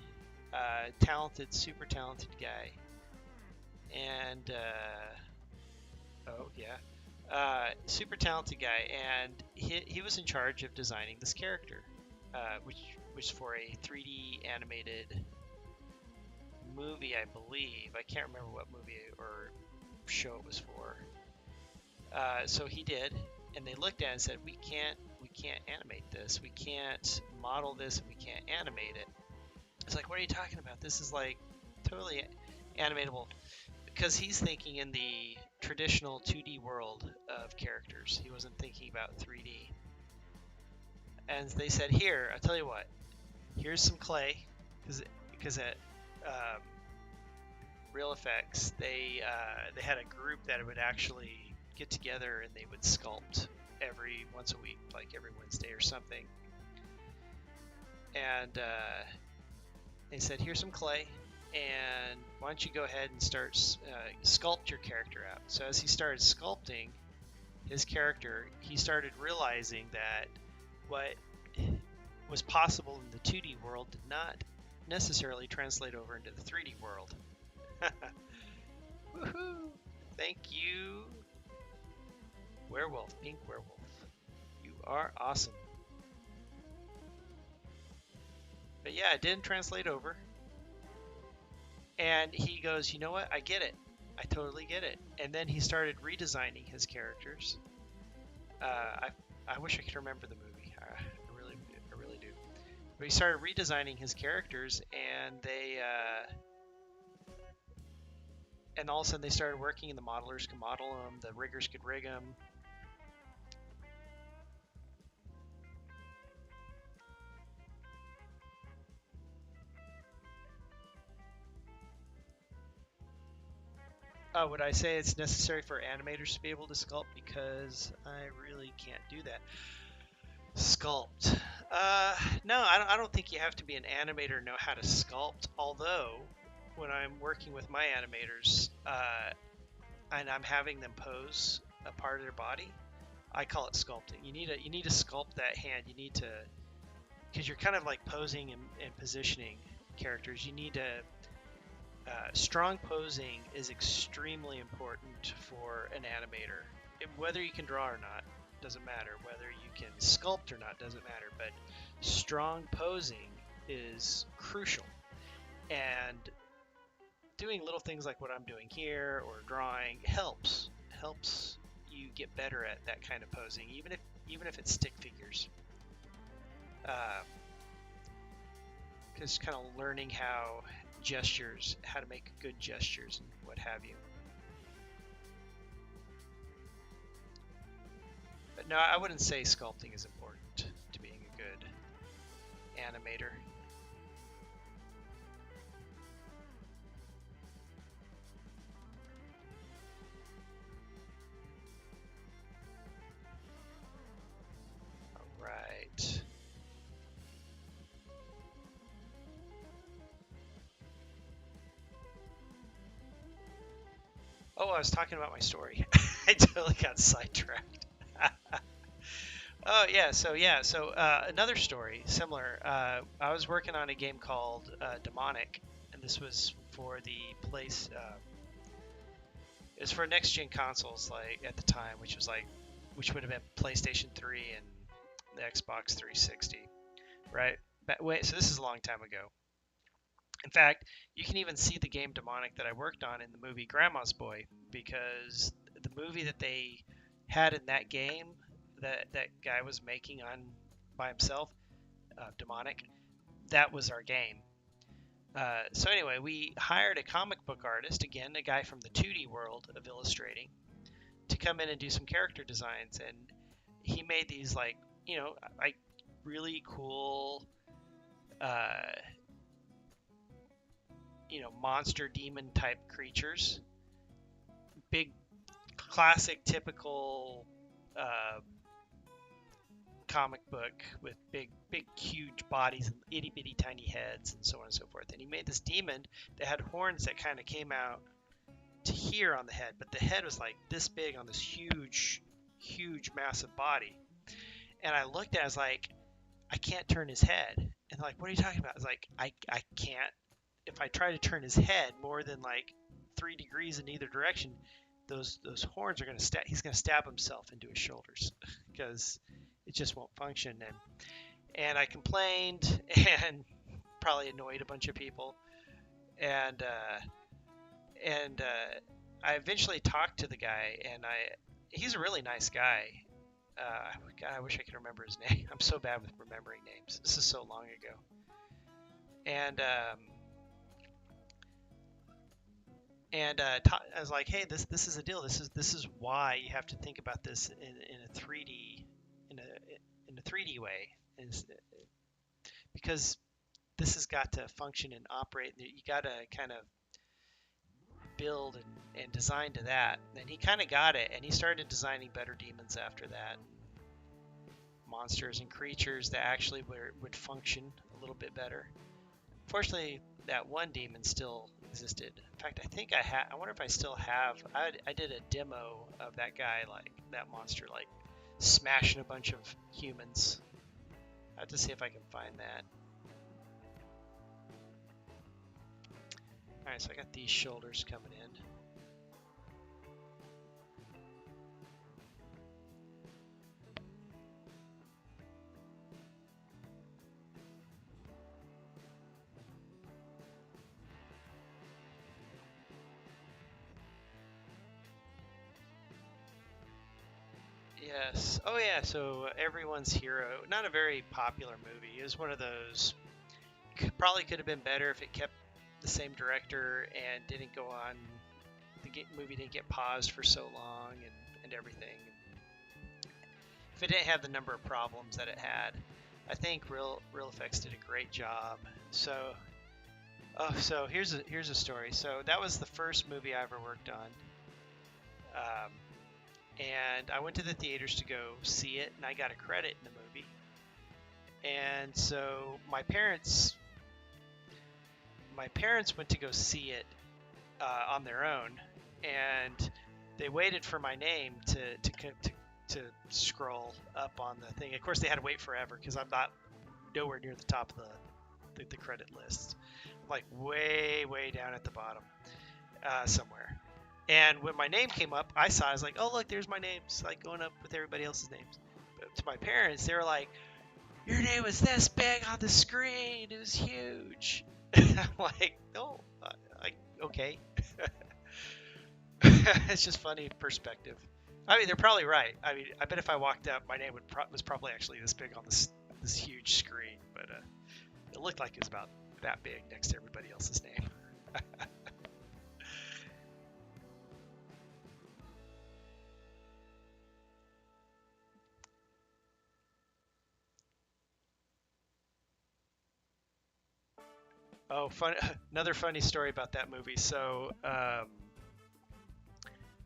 talented, super talented guy, and super talented guy, and he was in charge of designing this character, which was for a 3D animated movie, I believe. I can't remember what movie or show it was for. So he did, and they looked at it and said, we can't animate this, we can't model this, and we can't animate it. It's like, what are you talking about? This is like totally animatable, because he's thinking in the traditional 2D world of characters. He wasn't thinking about 3D. And they said, here, I'll tell you what, here's some clay, because at Real Effects, they had a group that would actually get together and they would sculpt every once a week, like every Wednesday or something. And they said, here's some clay, and why don't you go ahead and start sculpt your character out. So as he started sculpting his character, he started realizing that what was possible in the 2D world did not necessarily translate over into the 3D world. Woohoo! Thank you, Werewolf, Pink Werewolf. You are awesome. But yeah, it didn't translate over. And he goes, you know what? I get it. I totally get it. And then he started redesigning his characters. I wish I could remember the movie. I really do. But he started redesigning his characters, and and all of a sudden they started working, and the modelers could model them, the riggers could rig them. Would I say it's necessary for animators to be able to sculpt? Because I really can't do that. Sculpt. No, I don't think you have to be an animator to know how to sculpt, although when I'm working with my animators, and I'm having them pose a part of their body, I call it sculpting. You need to sculpt that hand. You need to, because you're kind of like posing and positioning characters. You need to strong posing is extremely important for an animator. Whether you can draw or not doesn't matter. Whether you can sculpt or not doesn't matter. But strong posing is crucial. And doing little things like what I'm doing here or drawing helps you get better at that kind of posing, even if it's stick figures. Because kind of learning how to make good gestures and what have you. But no, I wouldn't say sculpting is important to being a good animator. All right. Oh, I was talking about my story. I totally got sidetracked. Oh so another story similar. I was working on a game called Demonic, and this was for the place. It was for next gen consoles, like at the time, which would have been PlayStation 3 and the Xbox 360, right? But wait, so this is a long time ago. In fact, you can even see the game Demonic that I worked on in the movie Grandma's Boy, because the movie that they had in that game that guy was making on by himself, Demonic, that was our game. So anyway, we hired a comic book artist, again, a guy from the 2D world of illustrating, to come in and do some character designs, and he made these like really cool monster demon type creatures, big classic typical comic book with big huge bodies and itty bitty tiny heads and so on and so forth. And he made this demon that had horns that kind of came out to here on the head, but the head was like this big on this huge massive body. And I looked at it, I was like, I can't turn his head. And like, what are you talking about? I was like, I can't. If I try to turn his head more than like 3 degrees in either direction, those horns are he's gonna stab himself into his shoulders because it just won't function. And I complained and probably annoyed a bunch of people. And I eventually talked to the guy, and he's a really nice guy. God, I wish I could remember his name. I'm so bad with remembering names. This is so long ago. And I was like, hey, this is a deal. This is why you have to think about this in a 3D way, because this has got to function and operate. You got to kind of build and design to that. And he kind of got it, and he started designing better demons after that, monsters and creatures that actually would function a little bit better. Fortunately, that one demon still existed. In fact, I think I wonder if I still have. I did a demo of that guy, like that monster, like smashing a bunch of humans. I have to see if I can find that. Alright, so I got these shoulders coming in. Yes. Oh yeah, so Everyone's Hero. Not a very popular movie. It was one of those, probably could have been better if it kept the same director and didn't go on, the movie didn't get paused for so long and everything. If it didn't have the number of problems that it had. I think Real Effects did a great job. So here's a story. So that was the first movie I ever worked on. And I went to the theaters to go see it, and I got a credit in the movie. And so my parents my parents went to go see it on their own, and they waited for my name to scroll up on the thing. Of course, they had to wait forever because I'm not nowhere near the top of the credit list. I'm like way down at the bottom somewhere. And when my name came up, I saw. I was like, "Oh, look, there's my name." It's like going up with everybody else's names. But to my parents, they were like, "Your name was this big on the screen. It was huge." I'm like, "Oh, okay." It's just funny perspective. I mean, they're probably right. I mean, I bet if I walked up, my name was probably actually this big on this huge screen, but it looked like it was about that big next to everybody else's name. Oh, fun! Another funny story about that movie. So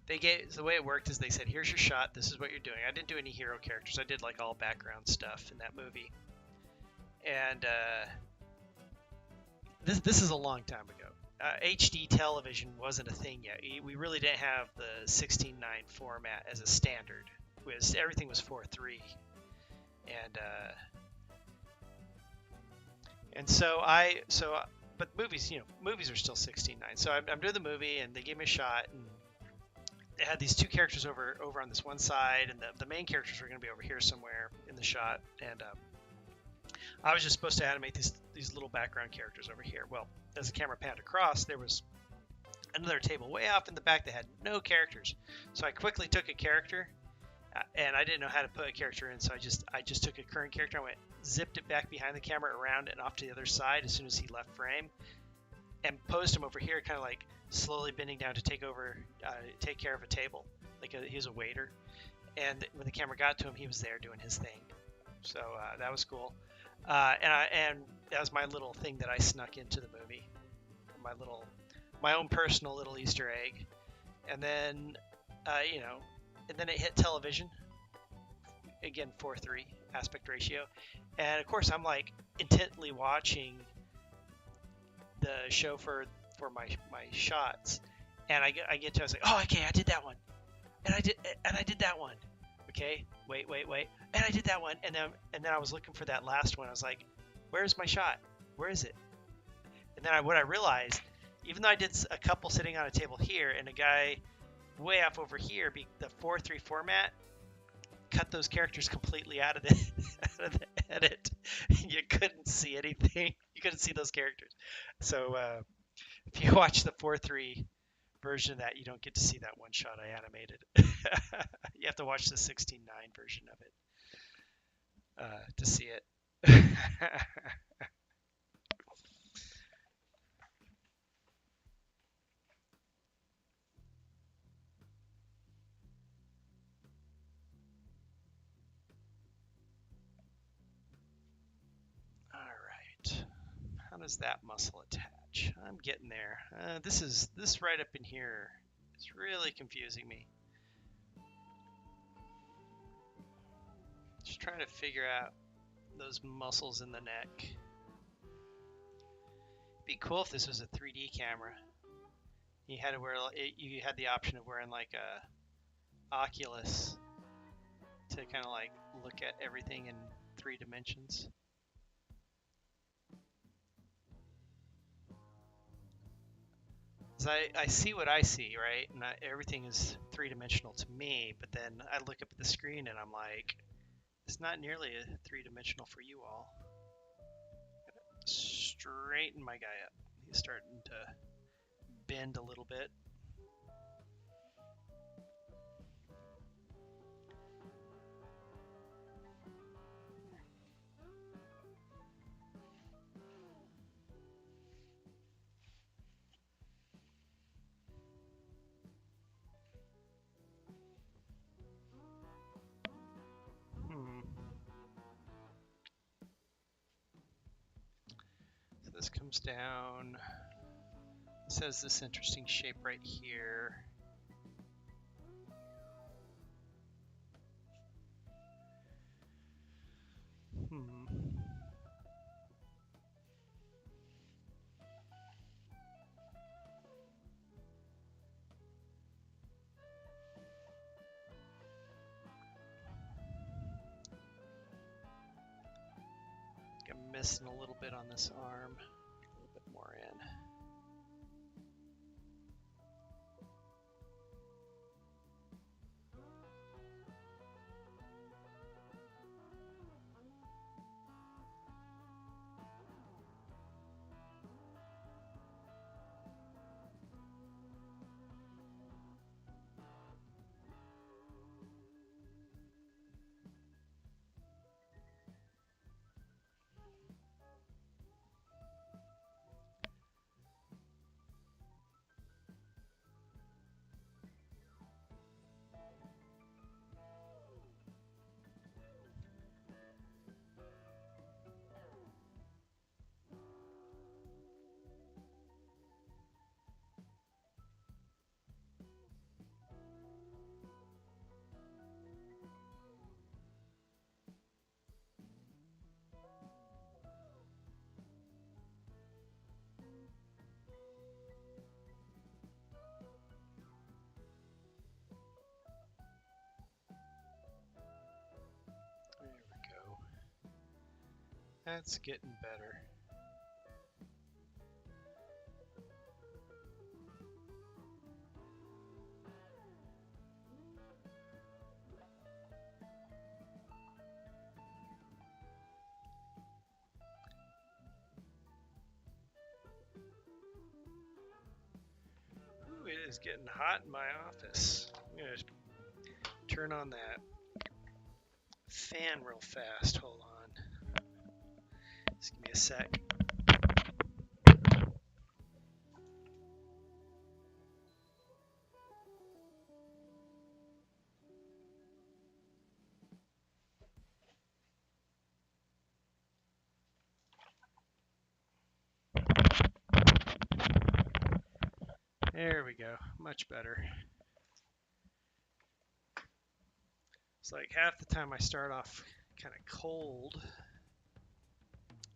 the way it worked is they said, "Here's your shot. This is what you're doing." I didn't do any hero characters. I did like all background stuff in that movie. And this is a long time ago. HD television wasn't a thing yet. We really didn't have the 16:9 format as a standard. Everything was 4:3, and but movies, movies are still 16:9. So I'm doing the movie, and they gave me a shot, and they had these two characters over on this one side, and the main characters were going to be over here somewhere in the shot, and I was just supposed to animate these little background characters over here. Well, as the camera panned across, there was another table way off in the back that had no characters. So I quickly took a character, and I didn't know how to put a character in, so I just took a current character, I zipped it back behind the camera, around and off to the other side as soon as he left frame, and posed him over here, kind of like slowly bending down to take care of a table, like he was a waiter. And when the camera got to him, he was there doing his thing. So that was cool. And that was my little thing that I snuck into the movie, my own personal little Easter egg. And then, and then it hit television. Again, 4:3 aspect ratio, and of course I'm like intently watching the show for my shots, and I get to, I was like, oh, okay, I did that one, and I did that one. Okay, wait, and I did that one, and then I was looking for that last one. I was like, where's my shot? Where is it? And then what I realized, even though I did a couple sitting on a table here and a guy way off over here, the 4:3 format cut those characters completely out of the edit. You couldn't see anything. You couldn't see those characters. So if you watch the 4:3 version of that, you don't get to see that one shot I animated. You have to watch the 16:9 version of it to see it. All right. How does that muscle attach? I'm getting there. This right up in here is really confusing me. Just trying to figure out those muscles in the neck. It'd be cool if this was a 3D camera. You had the option of wearing like a Oculus to kind of like look at everything in 3 dimensions. I see what I see, right? And everything is 3-dimensional to me, but then I look up at the screen and I'm like, it's not nearly 3-dimensional for you all. Straighten my guy up. He's starting to bend a little bit. So this comes down. This has this interesting shape right here. bit on this arm, a little bit more in. That's getting better. Ooh, it is getting hot in my office. I'm going to turn on that fan real fast. Hold on. Just give me a sec. There we go. Much better. It's like half the time I start off kind of cold,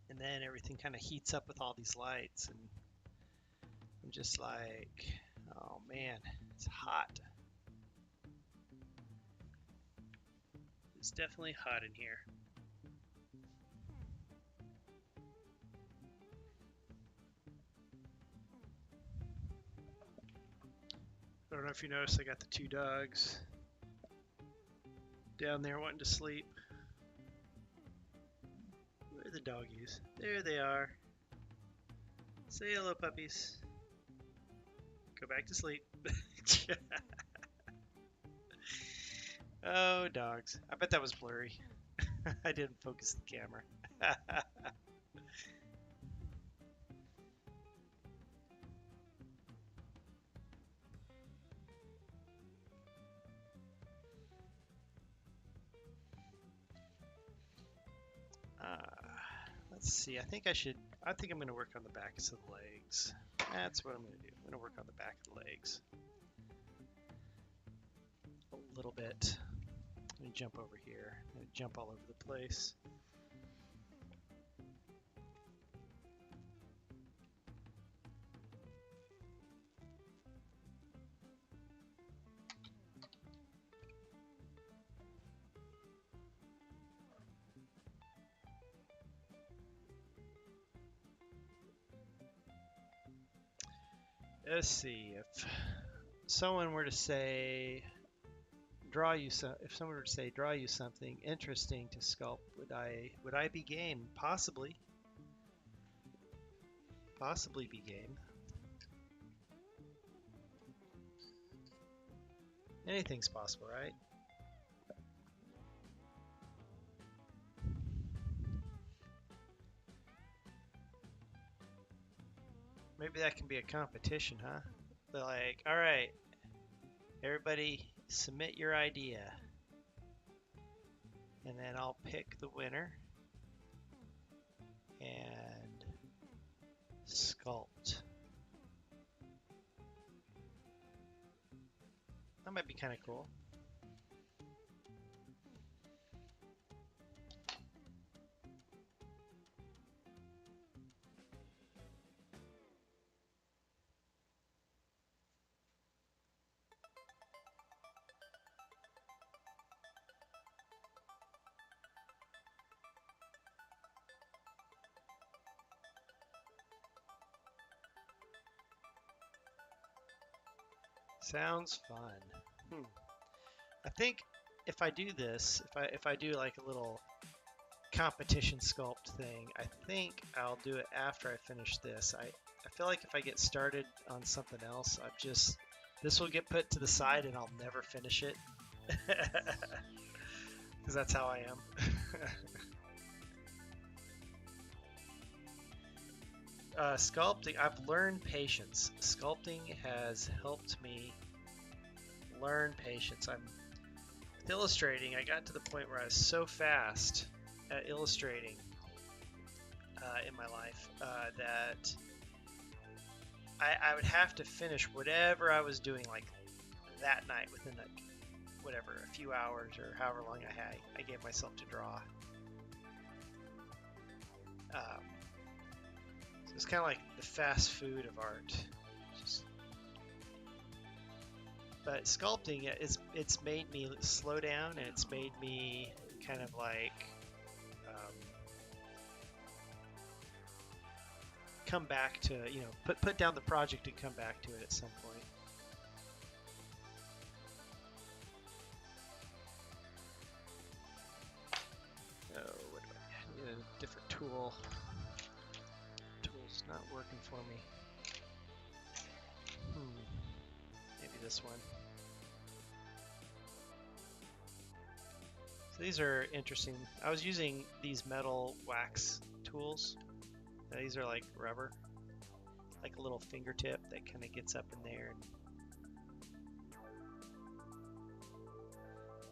and then everything kind of heats up with all these lights, and I'm just like, oh man, it's hot. It's definitely hot in here. I don't know if you noticed, I got the two dogs down there wanting to sleep. Where are the doggies? There they are. Say hello, puppies. Go back to sleep. Oh, dogs. I bet that was blurry. I didn't focus the camera. Let's see. I think I'm going to work on the backs of the legs. That's what I'm going to do. I'm going to work on the back of the legs a little bit. Let me jump over here. I'm going to jump all over the place. Let's see, if someone were to say draw you something interesting to sculpt, would I be game? Possibly be game. Anything's possible, right? Maybe that can be a competition, huh? They're like, all right, everybody submit your idea, and then I'll pick the winner and sculpt. That might be kind of cool. Sounds fun. I think if I do this, if I do like a little competition sculpt thing, I think I'll do it after I finish this. I feel like if I get started on something else, this will get put to the side and I'll never finish it. Because that's how I am. Sculpting, I've learned patience. Sculpting has helped me learn patience. With illustrating, I got to the point where I was so fast at illustrating in my life that I would have to finish whatever I was doing like that night within like whatever, a few hours or however long I gave myself to draw. So it's kind of like the fast food of art. But sculpting, it's made me slow down, and it's made me kind of like come back to, put down the project and come back to it at some point. Oh, what do I need? A different tool. Tool's not working for me. Maybe this one. So these are interesting. I was using these metal wax tools. These are like rubber, like a little fingertip that kind of gets up in there and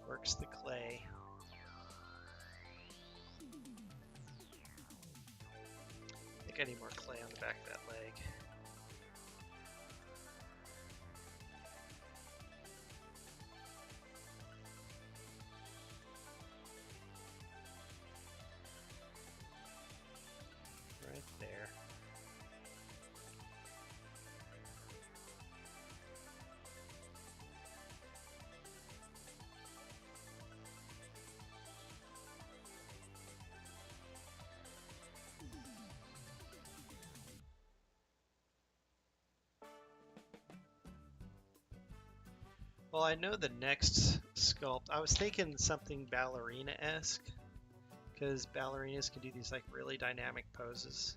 works the clay. I think I need more clay on the back of that leg. Right there. Well, I know the next sculpt, I was thinking something ballerina-esque, because ballerinas can do these like really dynamic poses.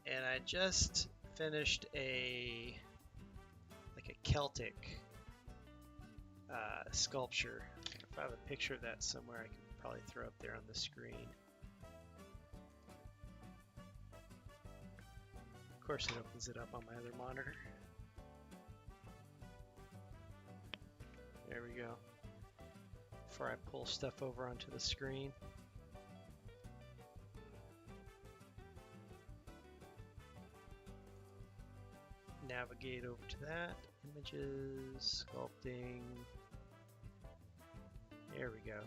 And I just finished a Celtic sculpture. If I have a picture of that somewhere, I can probably throw up there on the screen. Of course, it opens it up on my other monitor. There we go. Before I pull stuff over onto the screen. Navigate over to that. Images, sculpting. There we go.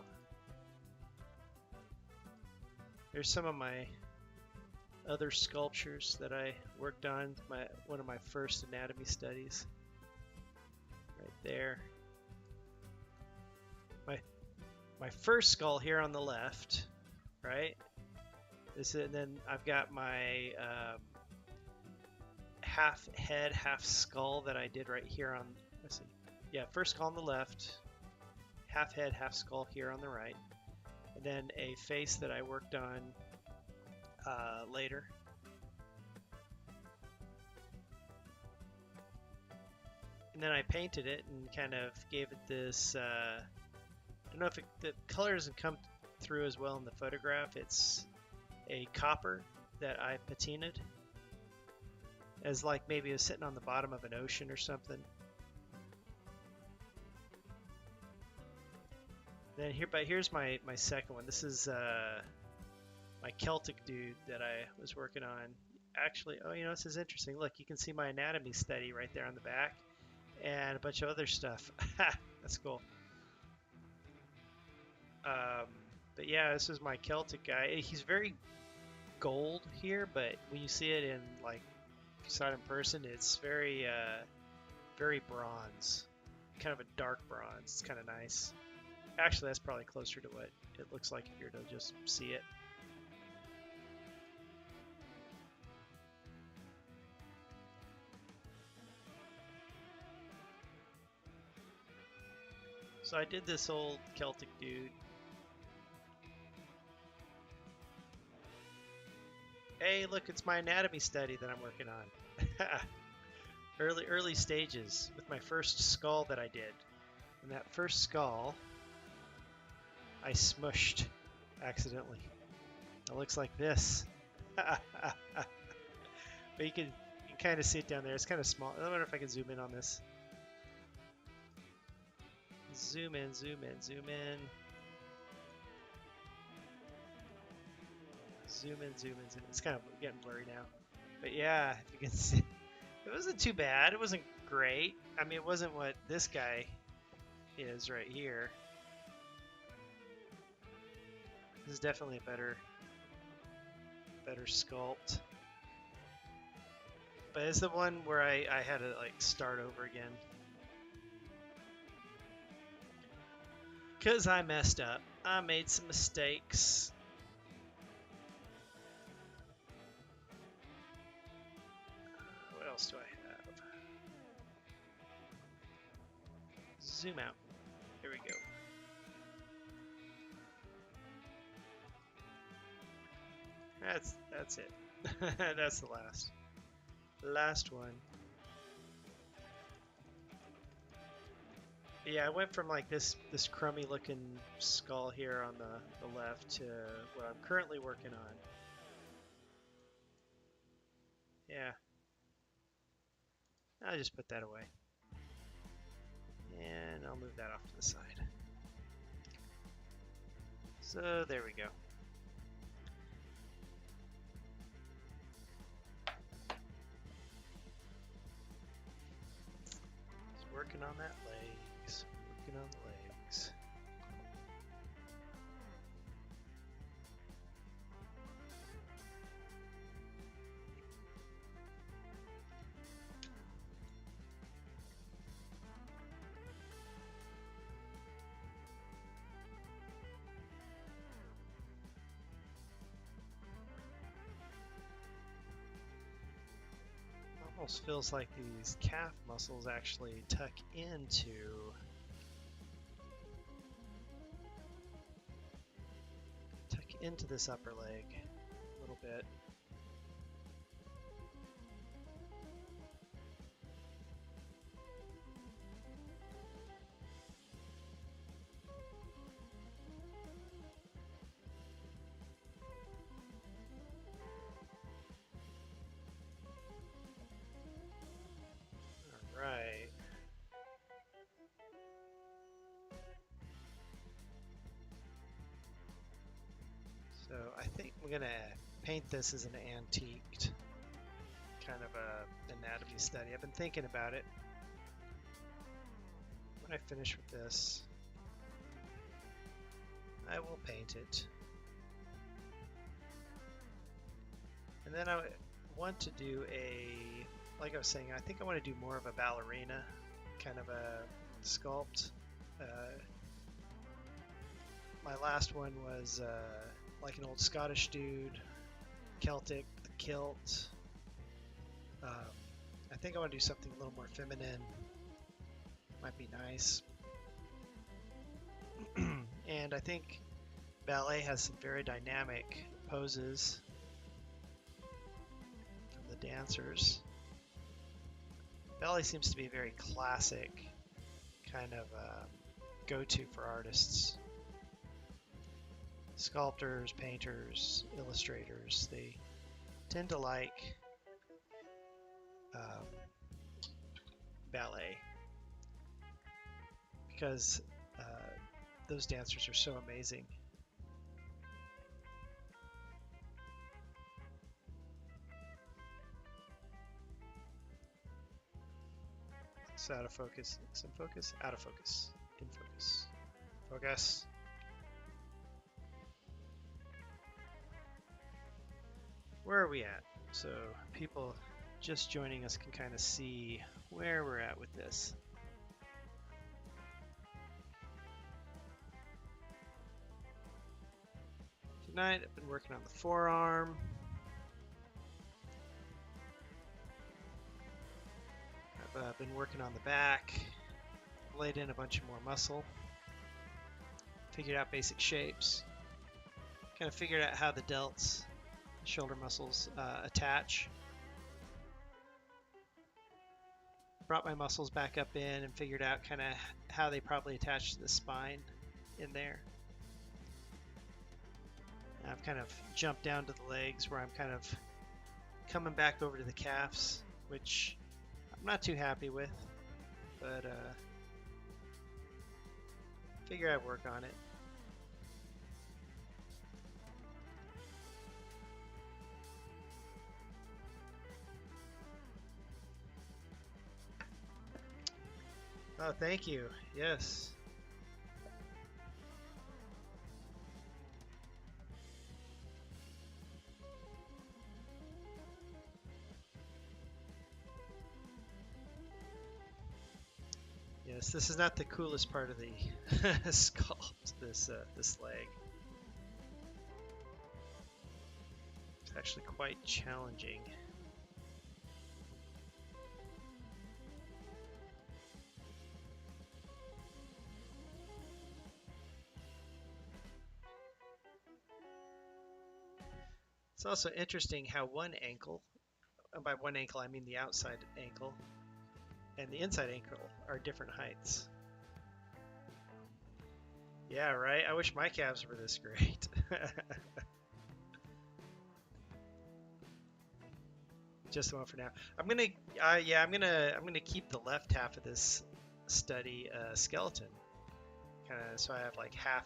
There's some of my other sculptures that I worked on. One of my first anatomy studies. Right there. My first skull here on the left, right? And then I've got my half head, half skull that I did right here on, let's see. Yeah, first skull on the left, half head, half skull here on the right. And then a face that I worked on later. And then I painted it and kind of gave it this, I don't know if the color doesn't come through as well in the photograph. It's a copper that I patinaed as like maybe it was sitting on the bottom of an ocean or something. Then here's my second one. This is my Celtic dude that I was working on. Actually, oh, this is interesting. Look, you can see my anatomy study right there on the back, and a bunch of other stuff. That's cool. But yeah, this is my Celtic guy. He's very gold here, but when you see it in like, if you saw it in person, it's very, very bronze, kind of a dark bronze. It's kind of nice. Actually, that's probably closer to what it looks like if you were to just see it. So I did this old Celtic dude. Hey, look, it's my anatomy study that I'm working on. Early stages with my first skull that I did. And that first skull, I smushed accidentally. It looks like this. But you can kind of see it down there. It's kind of small. I wonder if I can zoom in on this. Zoom in, zoom in, zoom in. Zoom in, zoom in, zoom in. It's kind of getting blurry now. But yeah, if you can see, it wasn't too bad. It wasn't great. I mean, it wasn't what this guy is right here. This is definitely a better sculpt. But it's the one where I had to like start over again. Because I messed up. I made some mistakes. What else do I have? Zoom out. Here we go. That's it. That's the last one. Yeah, I went from like this crummy looking skull here on the left to what I'm currently working on. Yeah. I'll just put that away. And I'll move that off to the side. So there we go. Just working on that legs. Working on the legs. Almost feels like these calf muscles actually tuck into this upper leg a little bit. Right. So I think we're gonna paint this as an antiqued kind of a anatomy study. I've been thinking about it. When I finish with this, I will paint it. And then I want to do like I was saying, I think I want to do more of a ballerina kind of a sculpt. My last one was like an old Scottish dude, Celtic, the kilt. I think I want to do something a little more feminine. Might be nice. And I think ballet has some very dynamic poses from the dancers. Ballet seems to be a very classic kind of go-to for artists. Sculptors, painters, illustrators, they tend to like ballet because those dancers are so amazing. It's out of focus. It's in focus. Out of focus. In focus. Focus. Where are we at? So people just joining us can kind of see where we're at with this. Tonight I've been working on the forearm. I've been working on the back, laid in a bunch of more muscle. Figured out basic shapes. Kind of figured out how the delts, shoulder muscles attach. Brought my muscles back up in and figured out kind of how they probably attach to the spine in there. I've kind of jumped down to the legs where I'm kind of coming back over to the calves, which I'm not too happy with, but figure I'd work on it. Oh, thank you. Yes. Yes, this is not the coolest part of the sculpt, this leg. It's actually quite challenging. It's also interesting how one ankle, and by one ankle I mean the outside ankle, and the inside ankle are different heights. Yeah, right? I wish my calves were this great. Just the one for now. I'm gonna keep the left half of this study skeleton, kind of, so I have like half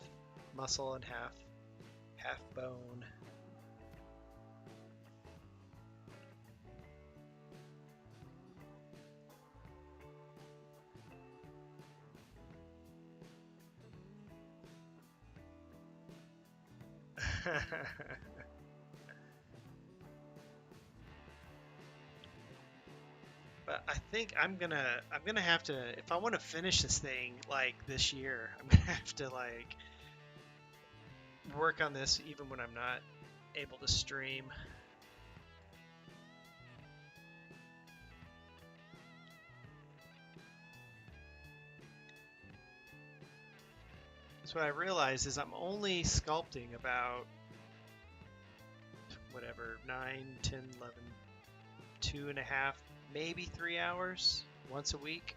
muscle and half bone. But I think I'm gonna have to, if I want to finish this thing like this year, I'm gonna have to like work on this even when I'm not able to stream. So what I realized is I'm only sculpting about whatever 9, 10, 11, 2.5, maybe 3 hours once a week.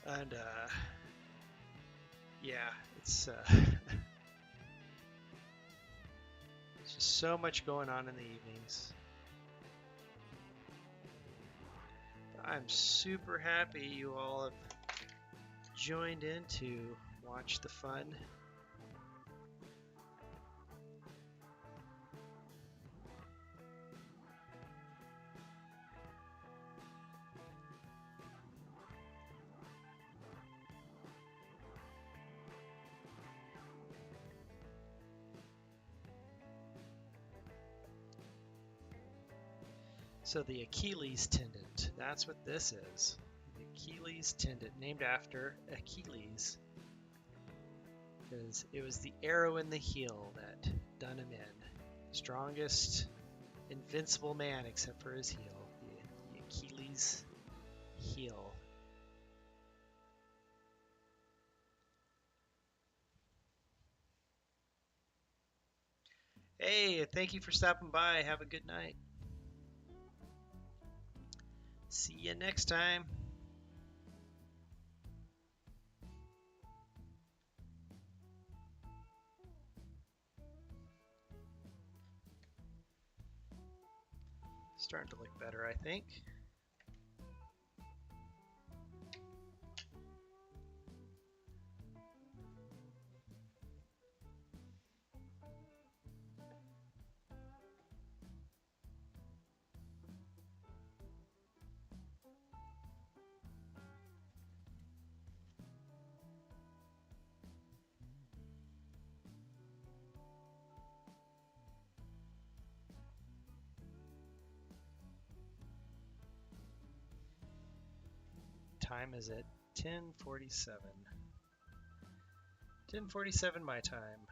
And yeah, it's it's just so much going on in the evenings. I'm super happy you all have joined in to watch the fun. So the Achilles tendon, that's what this is. The Achilles tendon, named after Achilles, because it was the arrow in the heel that done him in. Strongest, invincible man except for his heel, the Achilles heel. Hey, thank you for stopping by. Have a good night. See you next time. Starting to look better, I think. Time is at 10:47. 10:47 my time.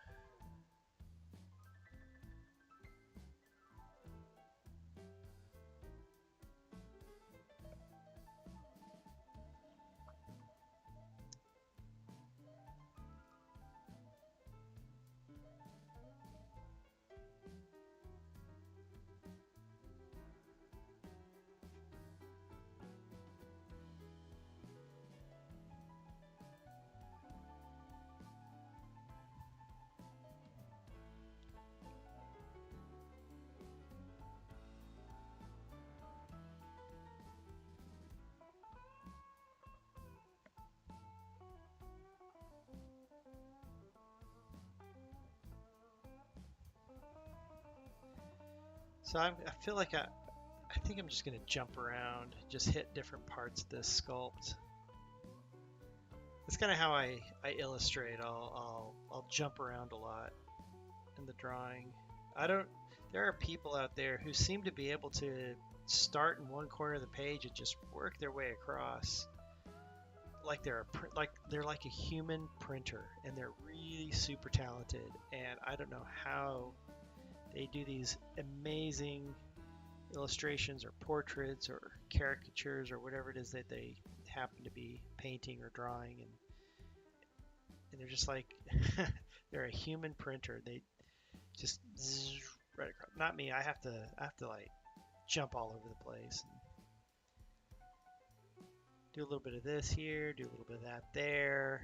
So I feel like I think I'm just gonna jump around, just hit different parts of this sculpt. That's kind of how I illustrate. I'll jump around a lot in the drawing. I don't. There are people out there who seem to be able to start in one corner of the page and just work their way across, like they're like a human printer, and they're really super talented. And I don't know how they do these amazing illustrations or portraits or caricatures or whatever it is that they happen to be painting or drawing, and they're just like they're a human printer. They just zzz, right across. Not me. I have to like jump all over the place and do a little bit of this here, do a little bit of that there.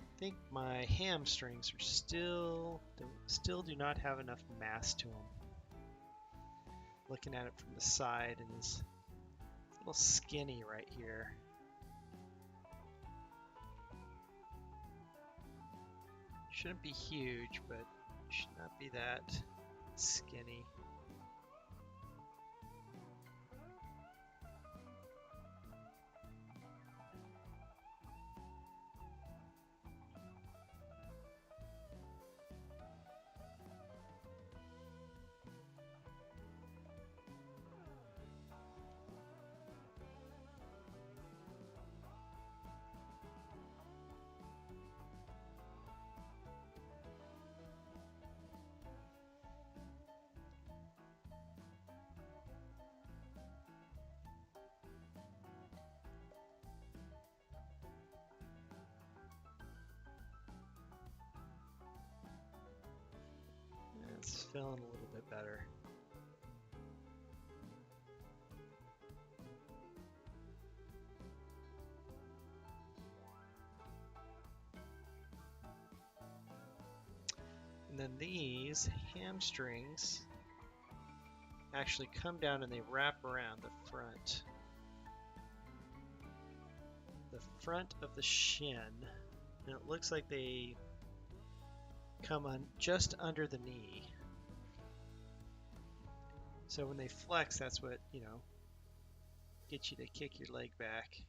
I think my hamstrings are still do not have enough mass to them. Looking at it from the side, and it's a little skinny right here. Shouldn't be huge, but should not be that skinny. It's feeling a little bit better. And then these hamstrings actually come down and they wrap around the front of the shin, and it looks like they come on just under the knee. So when they flex, that's what, gets you to kick your leg back.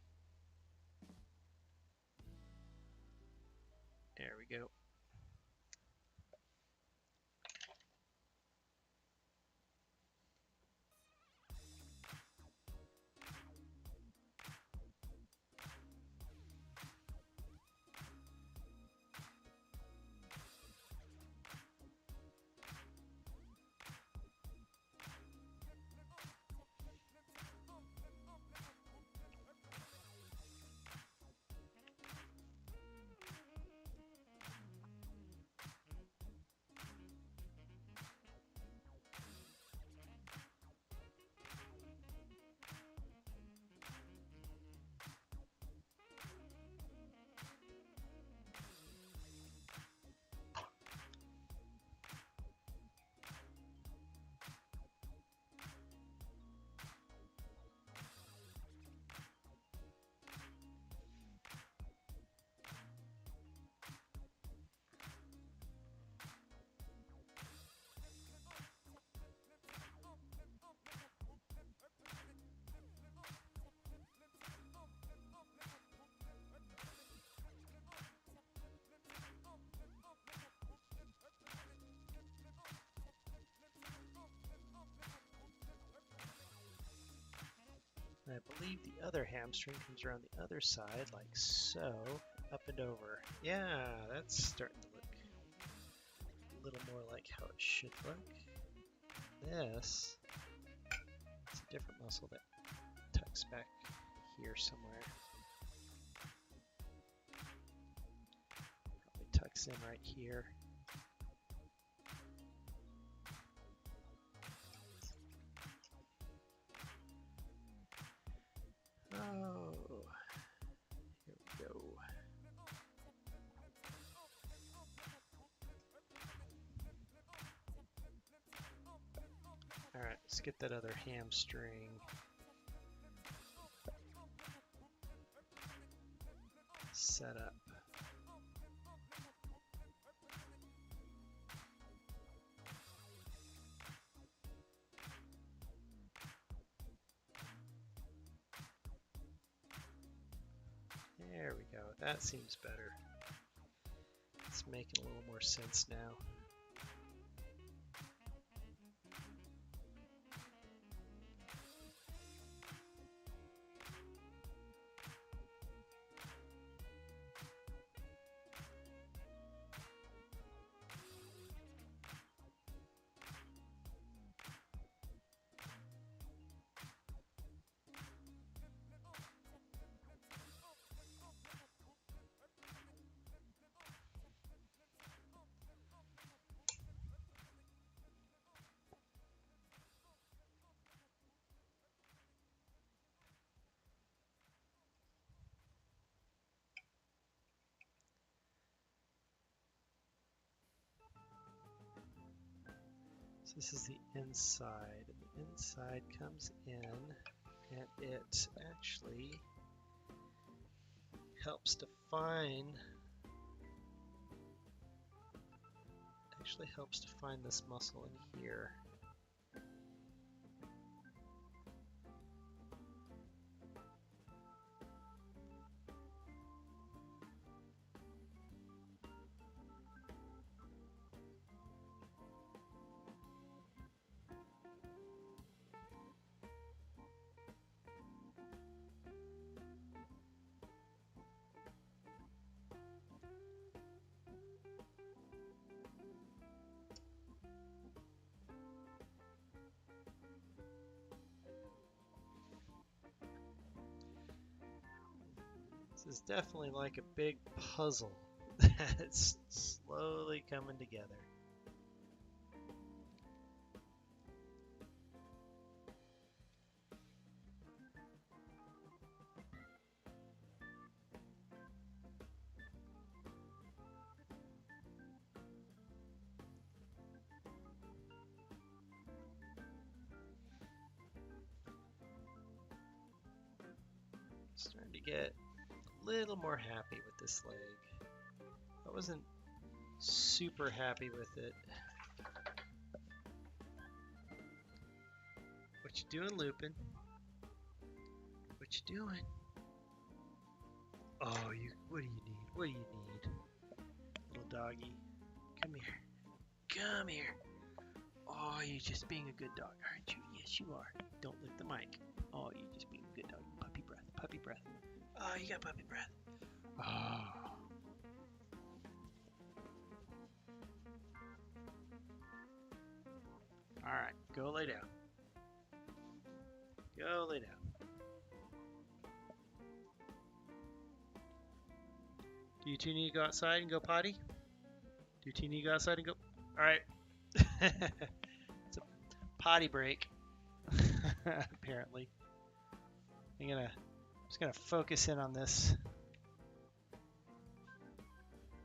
There we go. And I believe the other hamstring comes around the other side, like so, up and over. Yeah, that's starting to look a little more like how it should look. This is a different muscle that tucks back here somewhere. Probably tucks in right here. Oh, here we go. Let's get that other hamstring set up. There we go. That seems better. It's making a little more sense now. So this is the inside, and the inside comes in, and it actually helps define this muscle in here. This is definitely like a big puzzle that's slowly coming together. Starting to get a little more happy with this leg. I wasn't super happy with it. What you doing, Lupin? What you doing? Oh, what do you need? What do you need? Little doggy. Come here. Come here. Oh, you're just being a good dog, aren't you? Yes, you are. Don't lick the mic. Oh, you're just being a good dog. Puppy breath. Puppy breath. Oh, you got puppy breath. Oh. All right, go lay down. Go lay down. Do you two need to go outside and go potty? Do you two need to go outside and go? All right. It's a potty break. Apparently. I'm just gonna focus in on this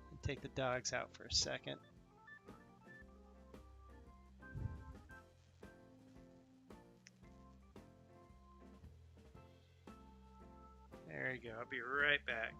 and take the dogs out for a second. There you go. I'll be right back.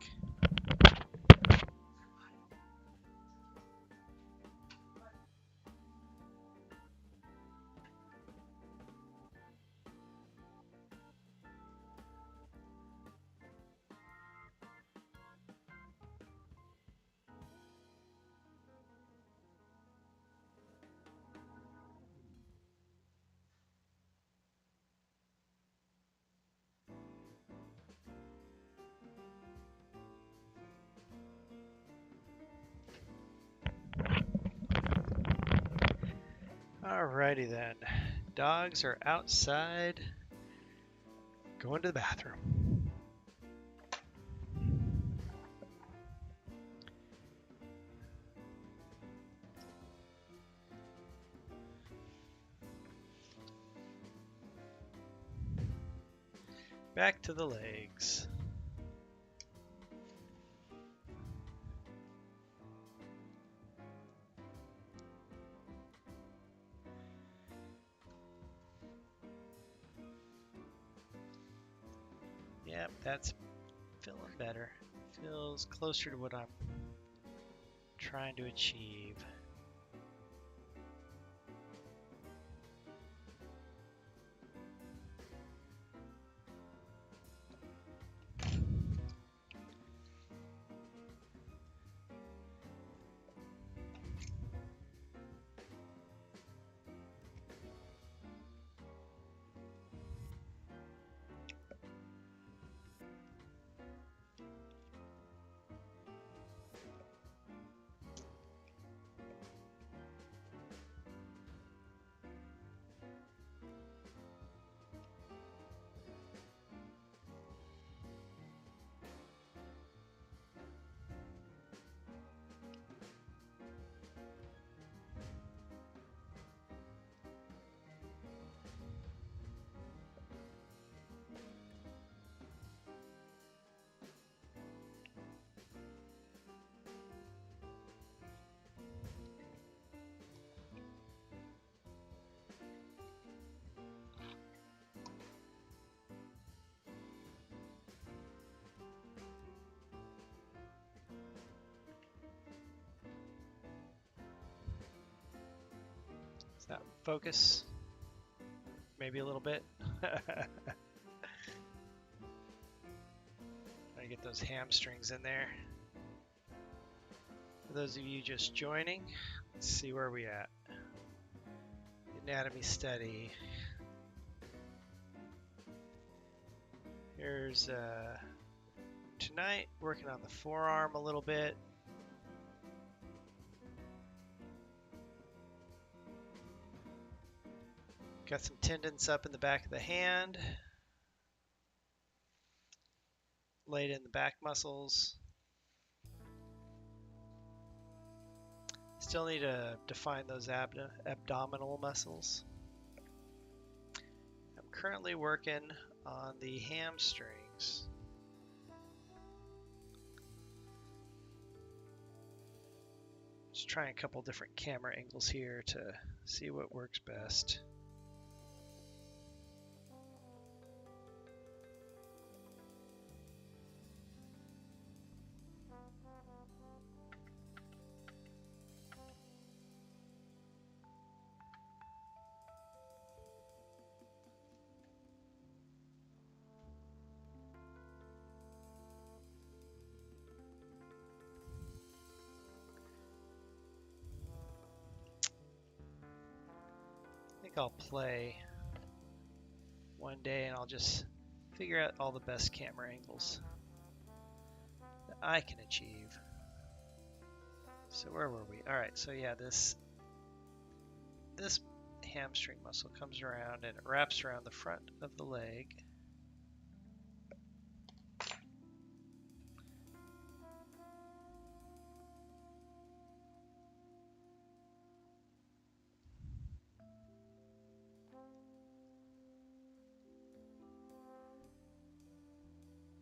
Alrighty then. Dogs are outside going to the bathroom. Back to the legs. Yep, that's feeling better. Feels closer to what I'm trying to achieve. Does that focus? Maybe a little bit. Trying to get those hamstrings in there. For those of you just joining, let's see where we at. Anatomy study. Here's tonight working on the forearm a little bit. Got some tendons up in the back of the hand. Laid in the back muscles. Still need to define those abdominal muscles. I'm currently working on the hamstrings. Just trying a couple different camera angles here to see what works best. I think I'll play one day and I'll just figure out all the best camera angles that I can achieve. So where were we? All right, so yeah, this hamstring muscle comes around and it wraps around the front of the leg.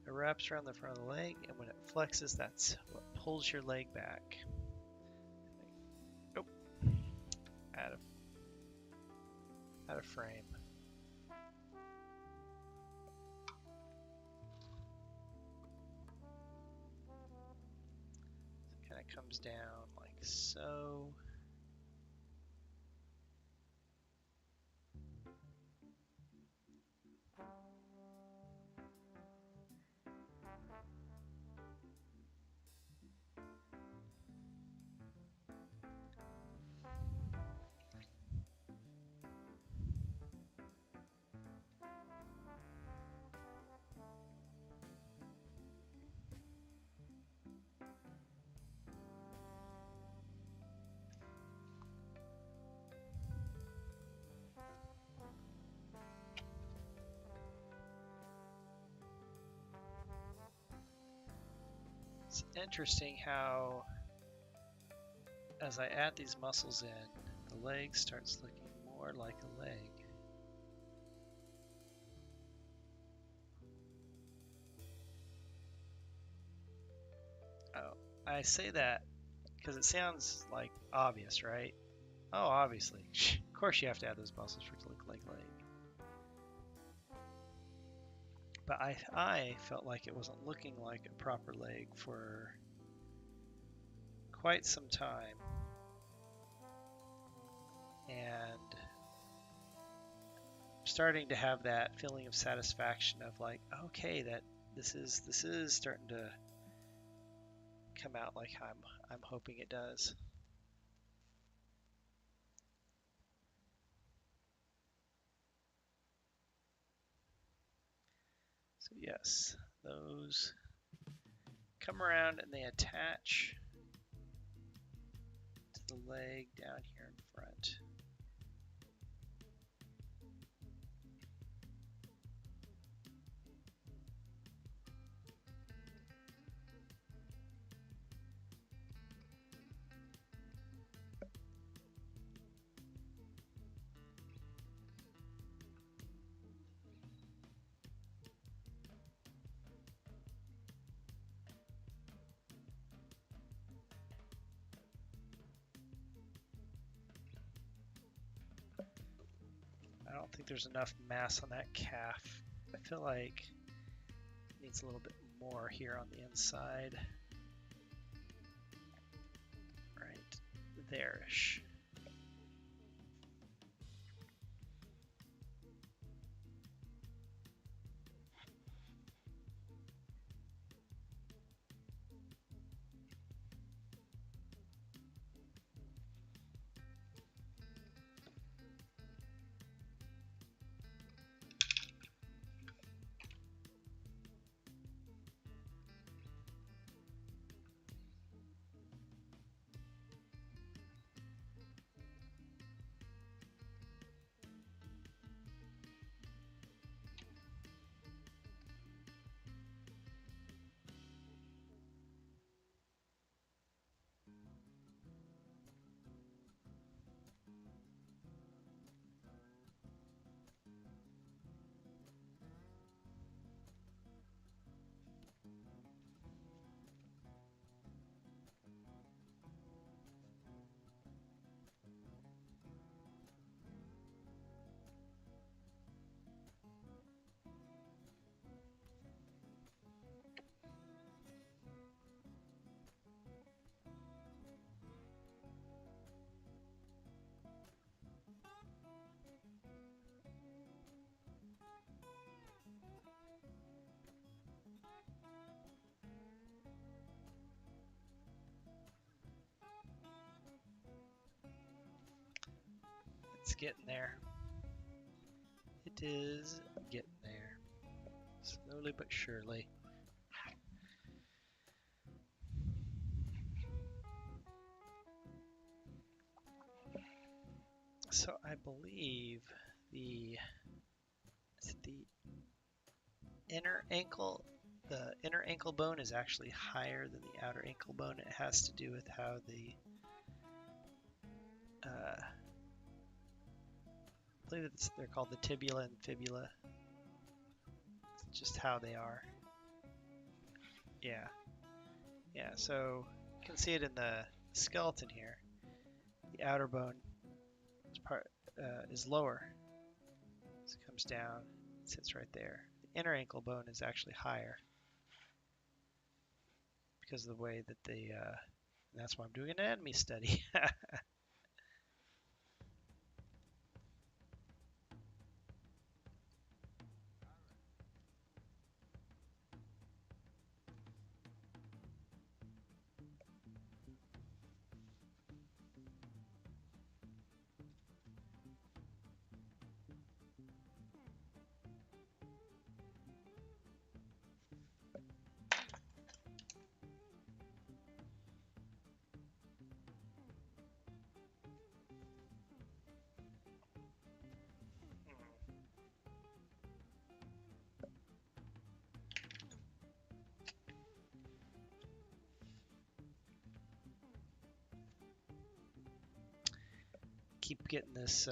It wraps around the front of the leg, and when it flexes, that's what pulls your leg back. Oh, out of frame. So it kind of comes down like so. It's interesting how, as I add these muscles in, the leg starts looking more like a leg. Oh, I say that because it sounds like obvious, right? Oh, obviously. Of course you have to add those muscles for it to look like leg. But I felt like it wasn't looking like a proper leg for quite some time. And starting to have that feeling of satisfaction of like, okay, that this is starting to come out like I'm hoping it does. So yes, those come around and they attach to the leg down here in front. I don't think there's enough mass on that calf. I feel like it needs a little bit more here on the inside. Right there-ish. It's getting there. It is getting there. Slowly but surely. So I believe the inner ankle, the inner ankle bone is actually higher than the outer ankle bone. It has to do with how the I believe they're called the tibula and fibula. It's just how they are. Yeah, yeah. So you can see it in the skeleton here. The outer bone is lower. So it comes down, sits right there. The inner ankle bone is actually higher because of the way that they. That's why I'm doing an anatomy study. Keep getting this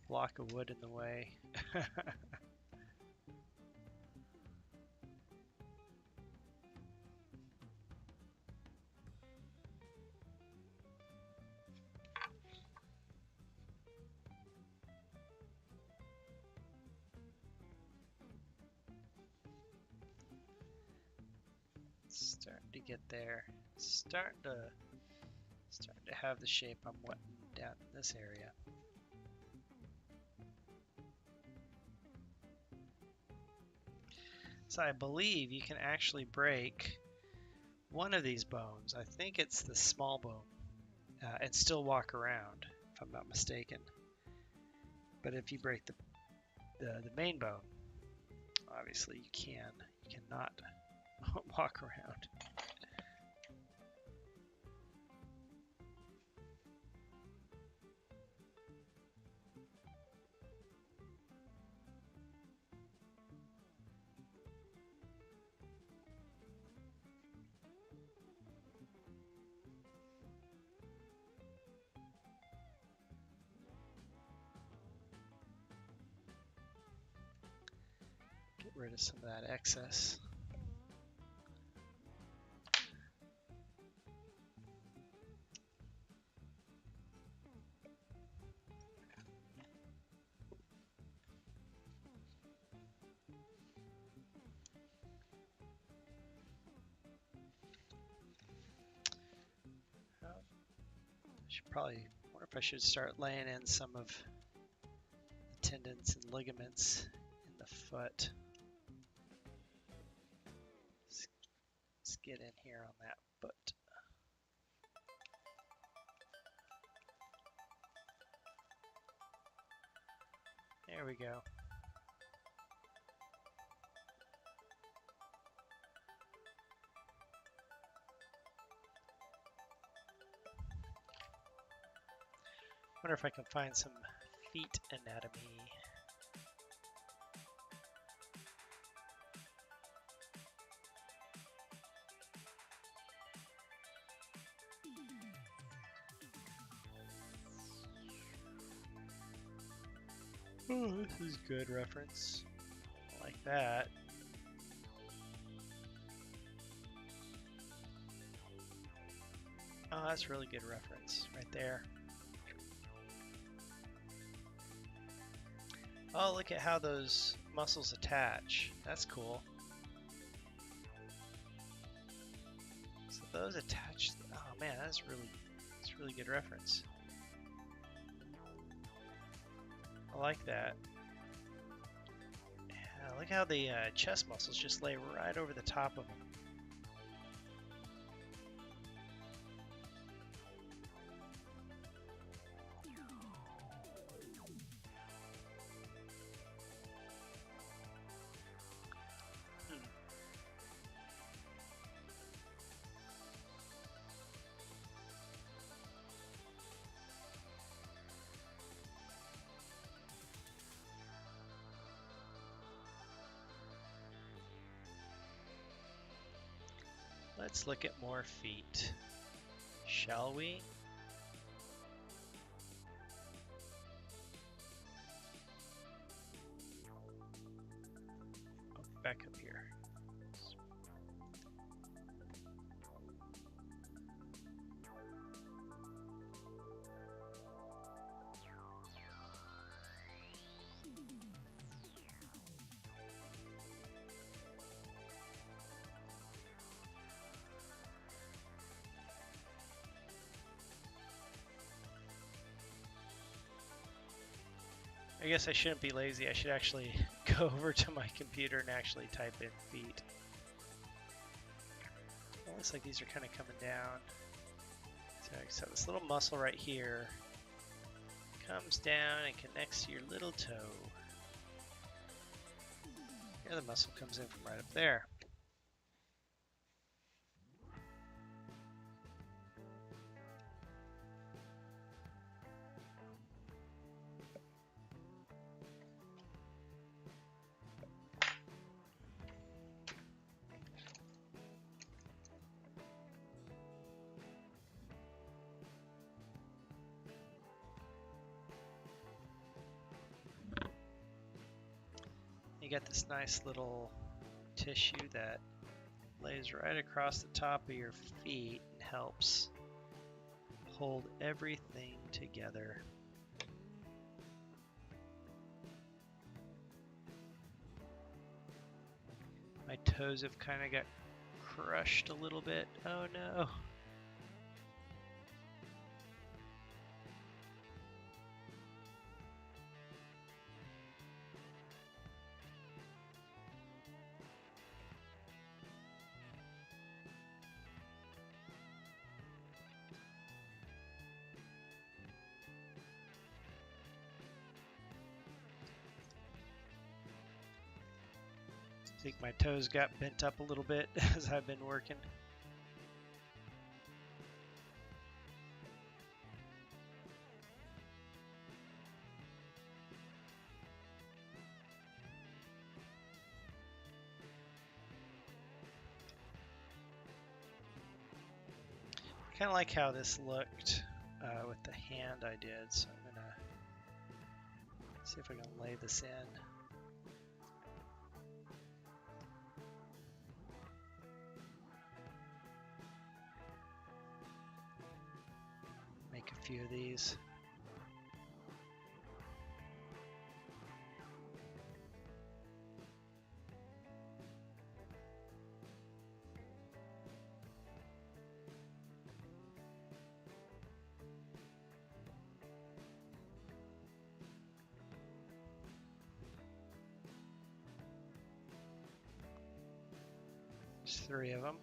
block of wood in the way. Starting to get there. Starting to have the shape I'm wanting down in this area. So I believe you can actually break one of these bones. I think it's the small bone, and still walk around, if I'm not mistaken. But if you break the main bone, obviously you cannot walk around. Get rid of some of that excess. Wonder if I should start laying in some of the tendons and ligaments in the foot. Let's get in here on that foot. There we go. Wonder if I can find some feet anatomy. Oh, this is good reference. I like that. Oh, that's really good reference right there. Oh, look at how those muscles attach. That's cool. So those attach. Oh man, that's really good reference. I like that. Yeah, look how the chest muscles just lay right over the top of them. Let's look at more feet, shall we? Oh, back up here. I guess I shouldn't be lazy. I should actually go over to my computer and actually type in feet. It looks like these are kind of coming down. So this little muscle right here comes down and connects to your little toe. The other muscle comes in from right up there. You got this nice little tissue that lays right across the top of your feet and helps hold everything together. My toes have kind of got crushed a little bit. Oh no. I think my toes got bent up a little bit as I've been working. Kind of like how this looked with the hand I did, so I'm gonna see if I can lay this in. Make a few of these. There's 3 of them.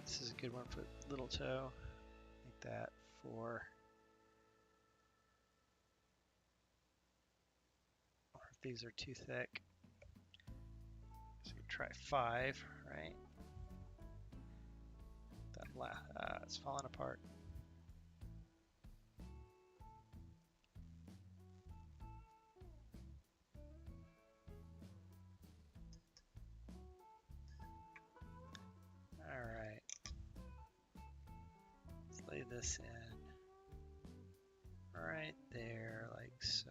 This is a good one for little toe. Like that. 4. Or if these are too thick. So you try 5, right? That it's falling apart. Alright. Let's lay this in right there, like so.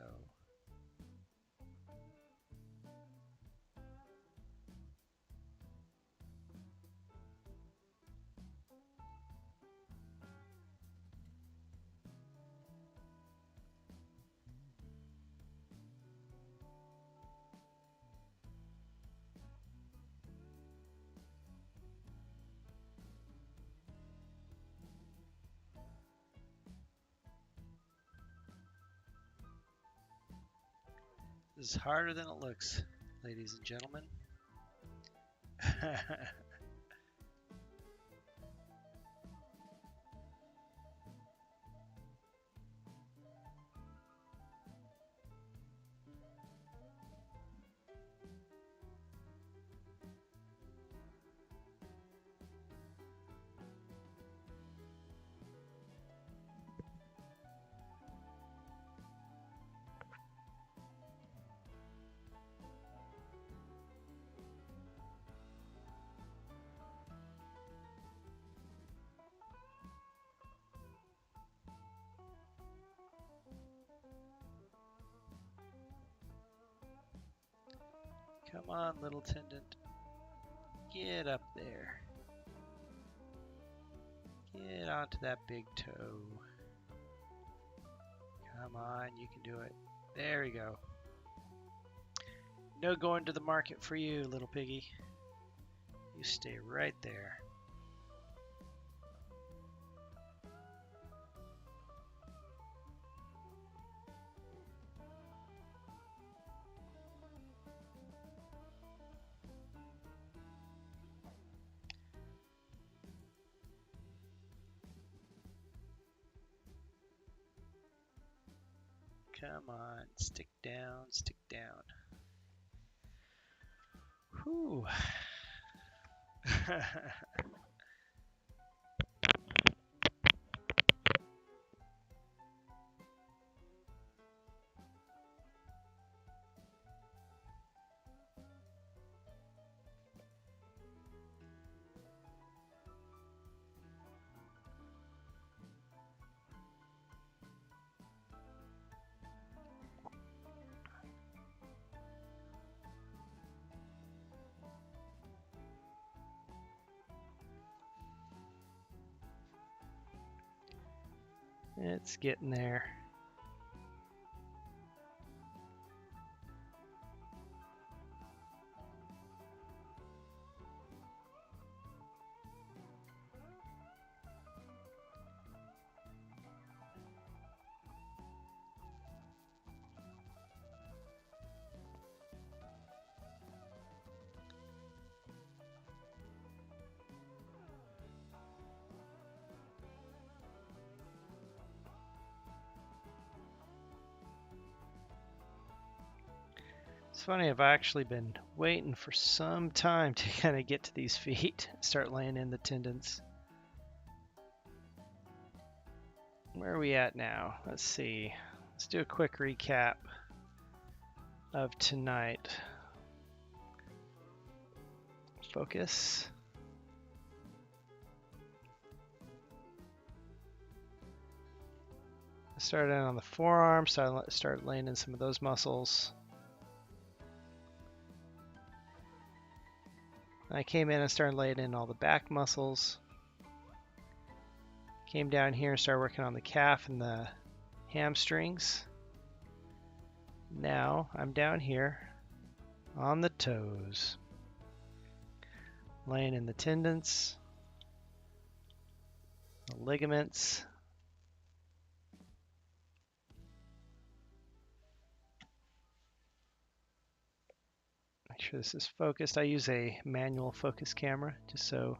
This is harder than it looks, ladies and gentlemen. Come on, little tendon. Get up there. Get onto that big toe. Come on, you can do it. There we go. No going to the market for you, little piggy. You stay right there. Come on, stick down, stick down. Whew. It's getting there. funny, I've actually been waiting for some time to kind of get to these feet, start laying in the tendons. Where are we at now? Let's see. Let's do a quick recap of tonight. Focus. I started on the forearm, so I started laying in some of those muscles. I came in and started laying in all the back muscles. Came down here and started working on the calf and the hamstrings. Now I'm down here on the toes, laying in the tendons, the ligaments. Make sure this is focused. I use a manual focus camera just so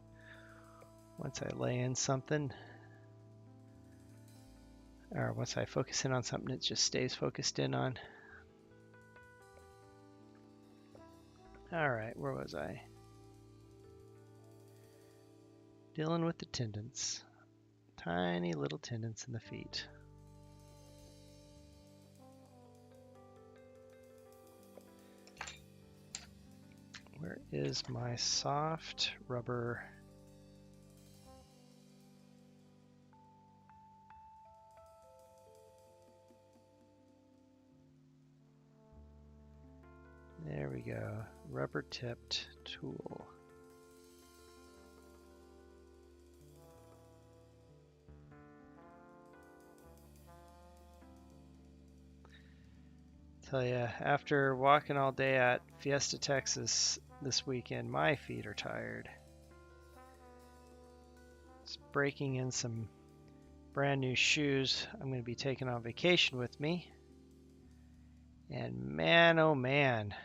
once I lay in something, or once I focus in on something, it just stays focused in on. All right, where was I? Dealing with the tendons. Tiny little tendons in the feet. Where is my soft rubber? There we go. Rubber tipped tool. Tell ya, after walking all day at Fiesta, Texas this weekend, my feet are tired. Just breaking in some brand new shoes I'm going to be taking on vacation with me. And man, oh man.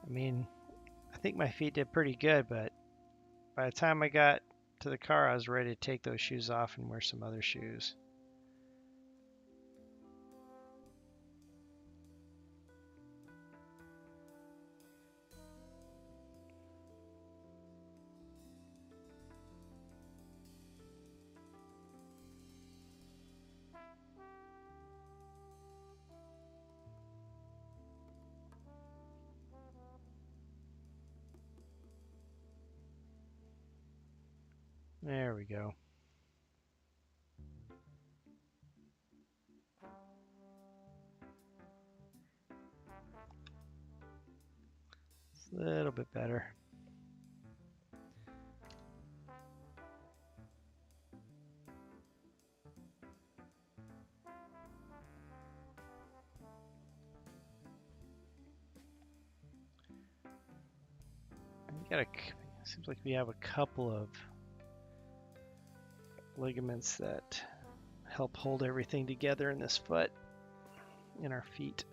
I mean, I think my feet did pretty good, but by the time I got to the car, I was ready to take those shoes off and wear some other shoes. There we go. It's a little bit better. Seems like we have a couple of ligaments that help hold everything together in this foot, in our feet.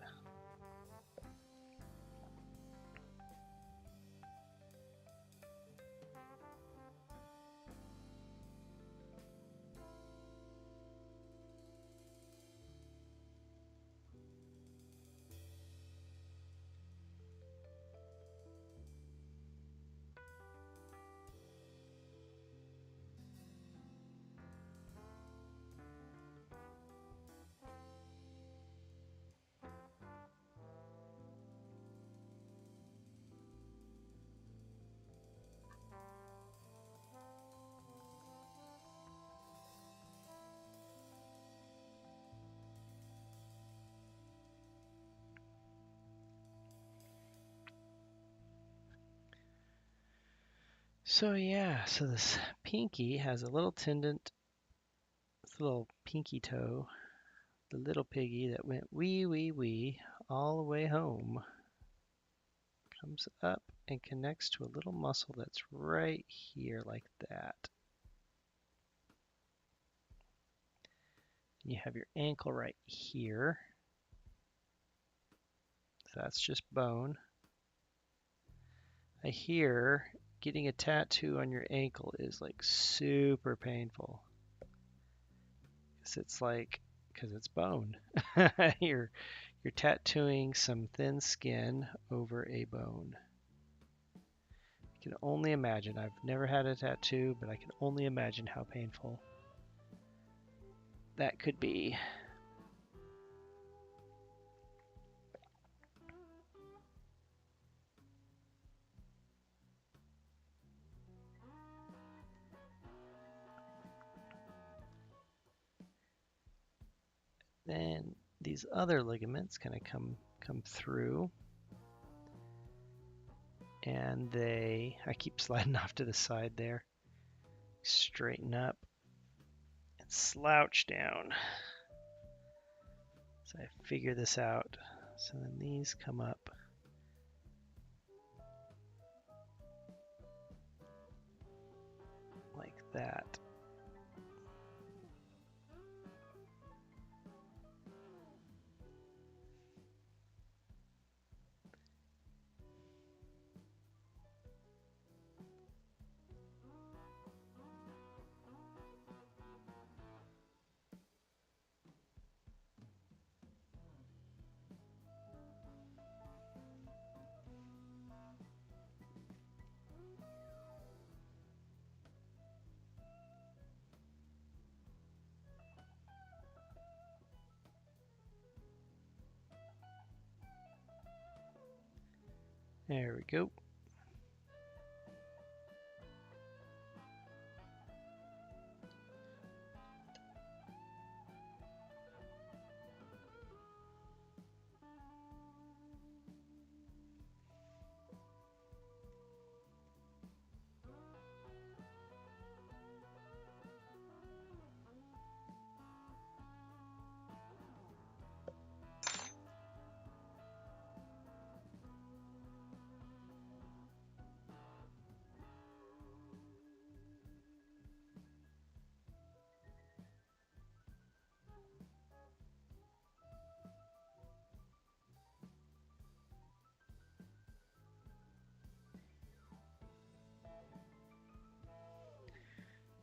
So yeah, so this pinky has a little tendon, this little pinky toe, the little piggy that went wee wee wee all the way home, comes up and connects to a little muscle that's right here like that. You have your ankle right here. So that's just bone. I hear getting a tattoo on your ankle is like super painful. Because it's bone. You're You're tattooing some thin skin over a bone. I can only imagine. I've never had a tattoo, but I can only imagine how painful that could be. Then these other ligaments kind of come through, and I keep sliding off to the side there, straighten up and slouch down. So I figure this out. So then these come up like that. There we go.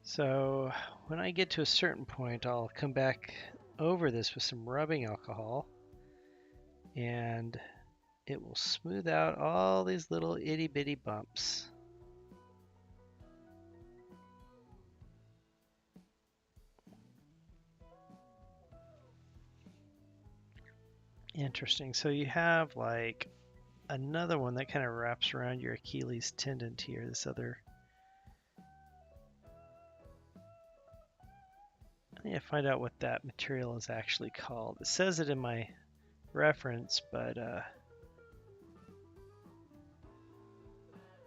So when I get to a certain point, I'll come back over this with some rubbing alcohol, and it will smooth out all these little itty bitty bumps. Interesting. So you have like another one that kind of wraps around your Achilles tendon here, this other. I need to find out what that material is actually called. It says it in my reference, but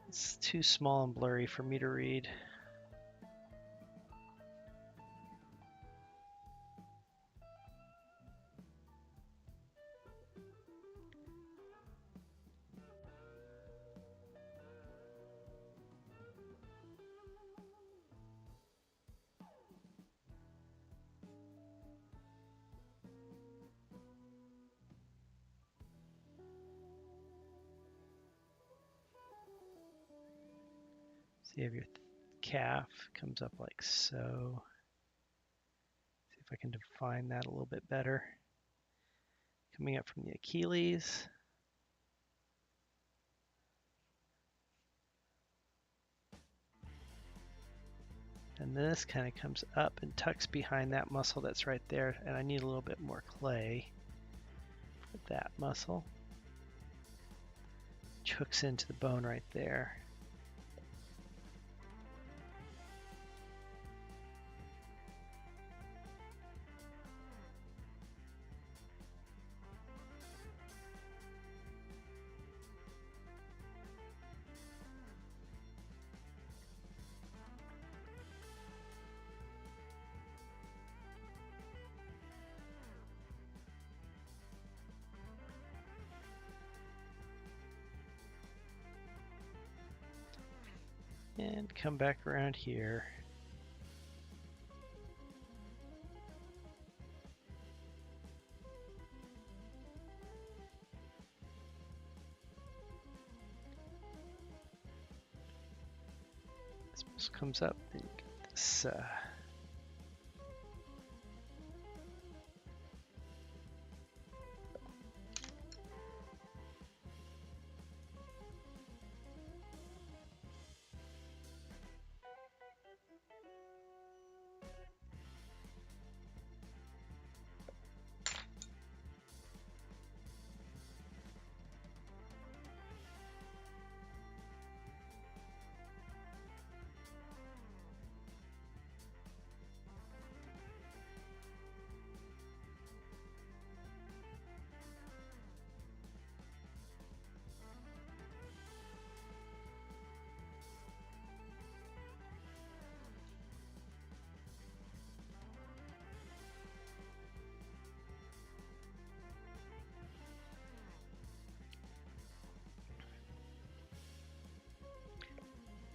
it's too small and blurry for me to read. So you have your calf comes up like so. See if I can define that a little bit better. Coming up from the Achilles. And this kind of comes up and tucks behind that muscle that's right there. And I need a little bit more clay for that muscle. Which hooks into the bone right there. And come back around here. This comes up, then you get this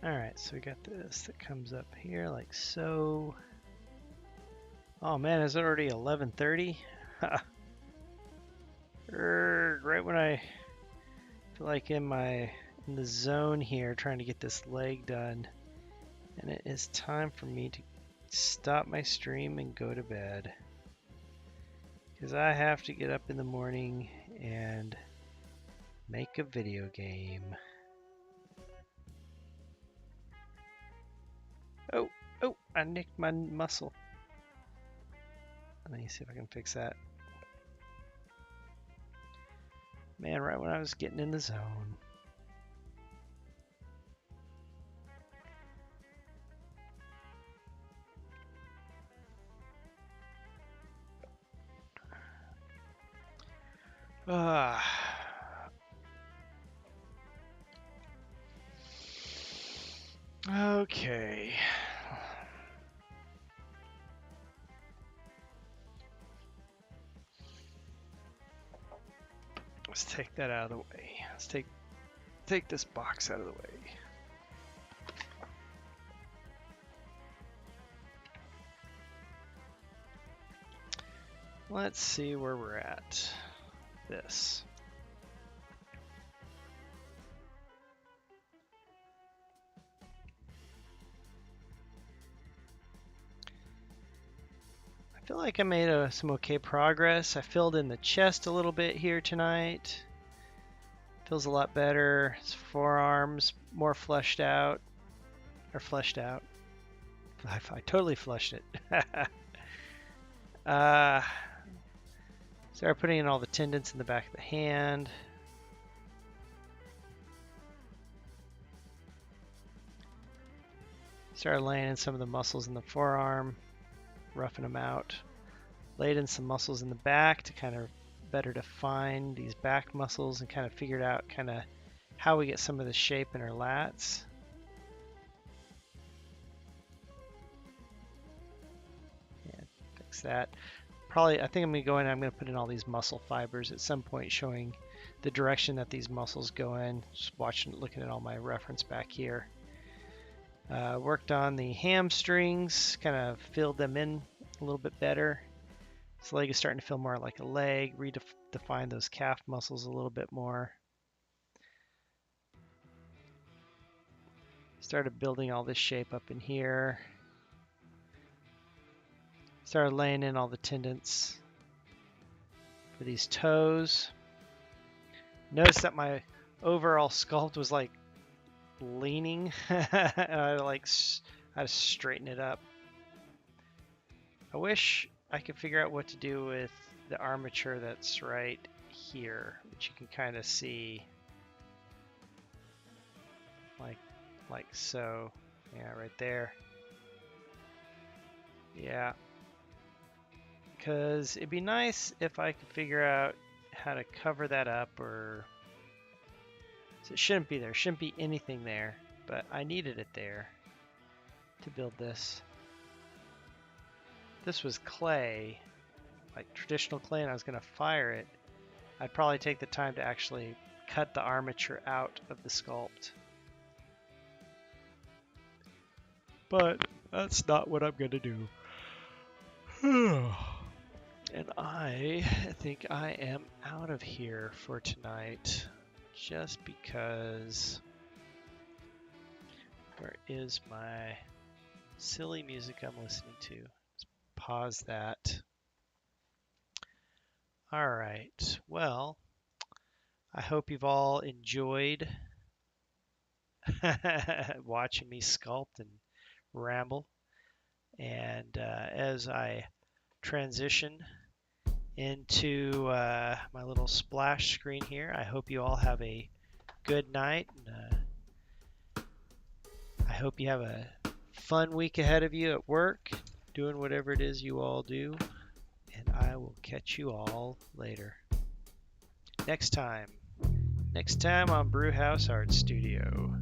Alright, so we got this that comes up here like so. Oh man, is it already 11:30? Right when I feel like in the zone here trying to get this leg done. And it is time for me to stop my stream and go to bed. Because I have to get up in the morning and make a video game. Oh, I nicked my muscle. Let me see if I can fix that. Man, right when I was getting in the zone. Okay. Let's take that out of the way. Let's take this box out of the way. Let's see where we're at. This. I feel like I made some okay progress. I filled in the chest a little bit here tonight. Feels a lot better. His forearms more fleshed out. Or fleshed out. I totally flushed it. Start putting in all the tendons in the back of the hand. Start laying in some of the muscles in the forearm, roughing them out. Laid in some muscles in the back to kind of better define these back muscles and kind of figured out kind of how we get some of the shape in our lats. Yeah, fix that. Probably, I think I'm going to go in and I'm going to put in all these muscle fibers at some point showing the direction that these muscles go in. Just looking at all my reference back here. Worked on the hamstrings, kind of filled them in a little bit better. This leg is starting to feel more like a leg. Redefine those calf muscles a little bit more. Started building all this shape up in here. Started laying in all the tendons for these toes. Notice that my overall sculpt was like leaning. And I had to straighten it up. I wish I could figure out what to do with the armature that's right here, which you can kind of see like so. Yeah, right there. Yeah. Because it'd be nice if I could figure out how to cover that up, or so it shouldn't be there. Shouldn't be anything there, but I needed it there to build this. This was clay, like traditional clay, and I was going to fire it. I'd probably take the time to actually cut the armature out of the sculpt. But that's not what I'm going to do. And I think I am out of here for tonight, just because. Where is my silly music I'm listening to? Let's pause that. All right, well, I hope you've all enjoyed watching me sculpt and ramble. And as I transition into my little splash screen here, I hope you all have a good night. And, I hope you have a fun week ahead of you at work, doing whatever it is you all do. And I will catch you all later. Next time on Brewhouse Art Studio.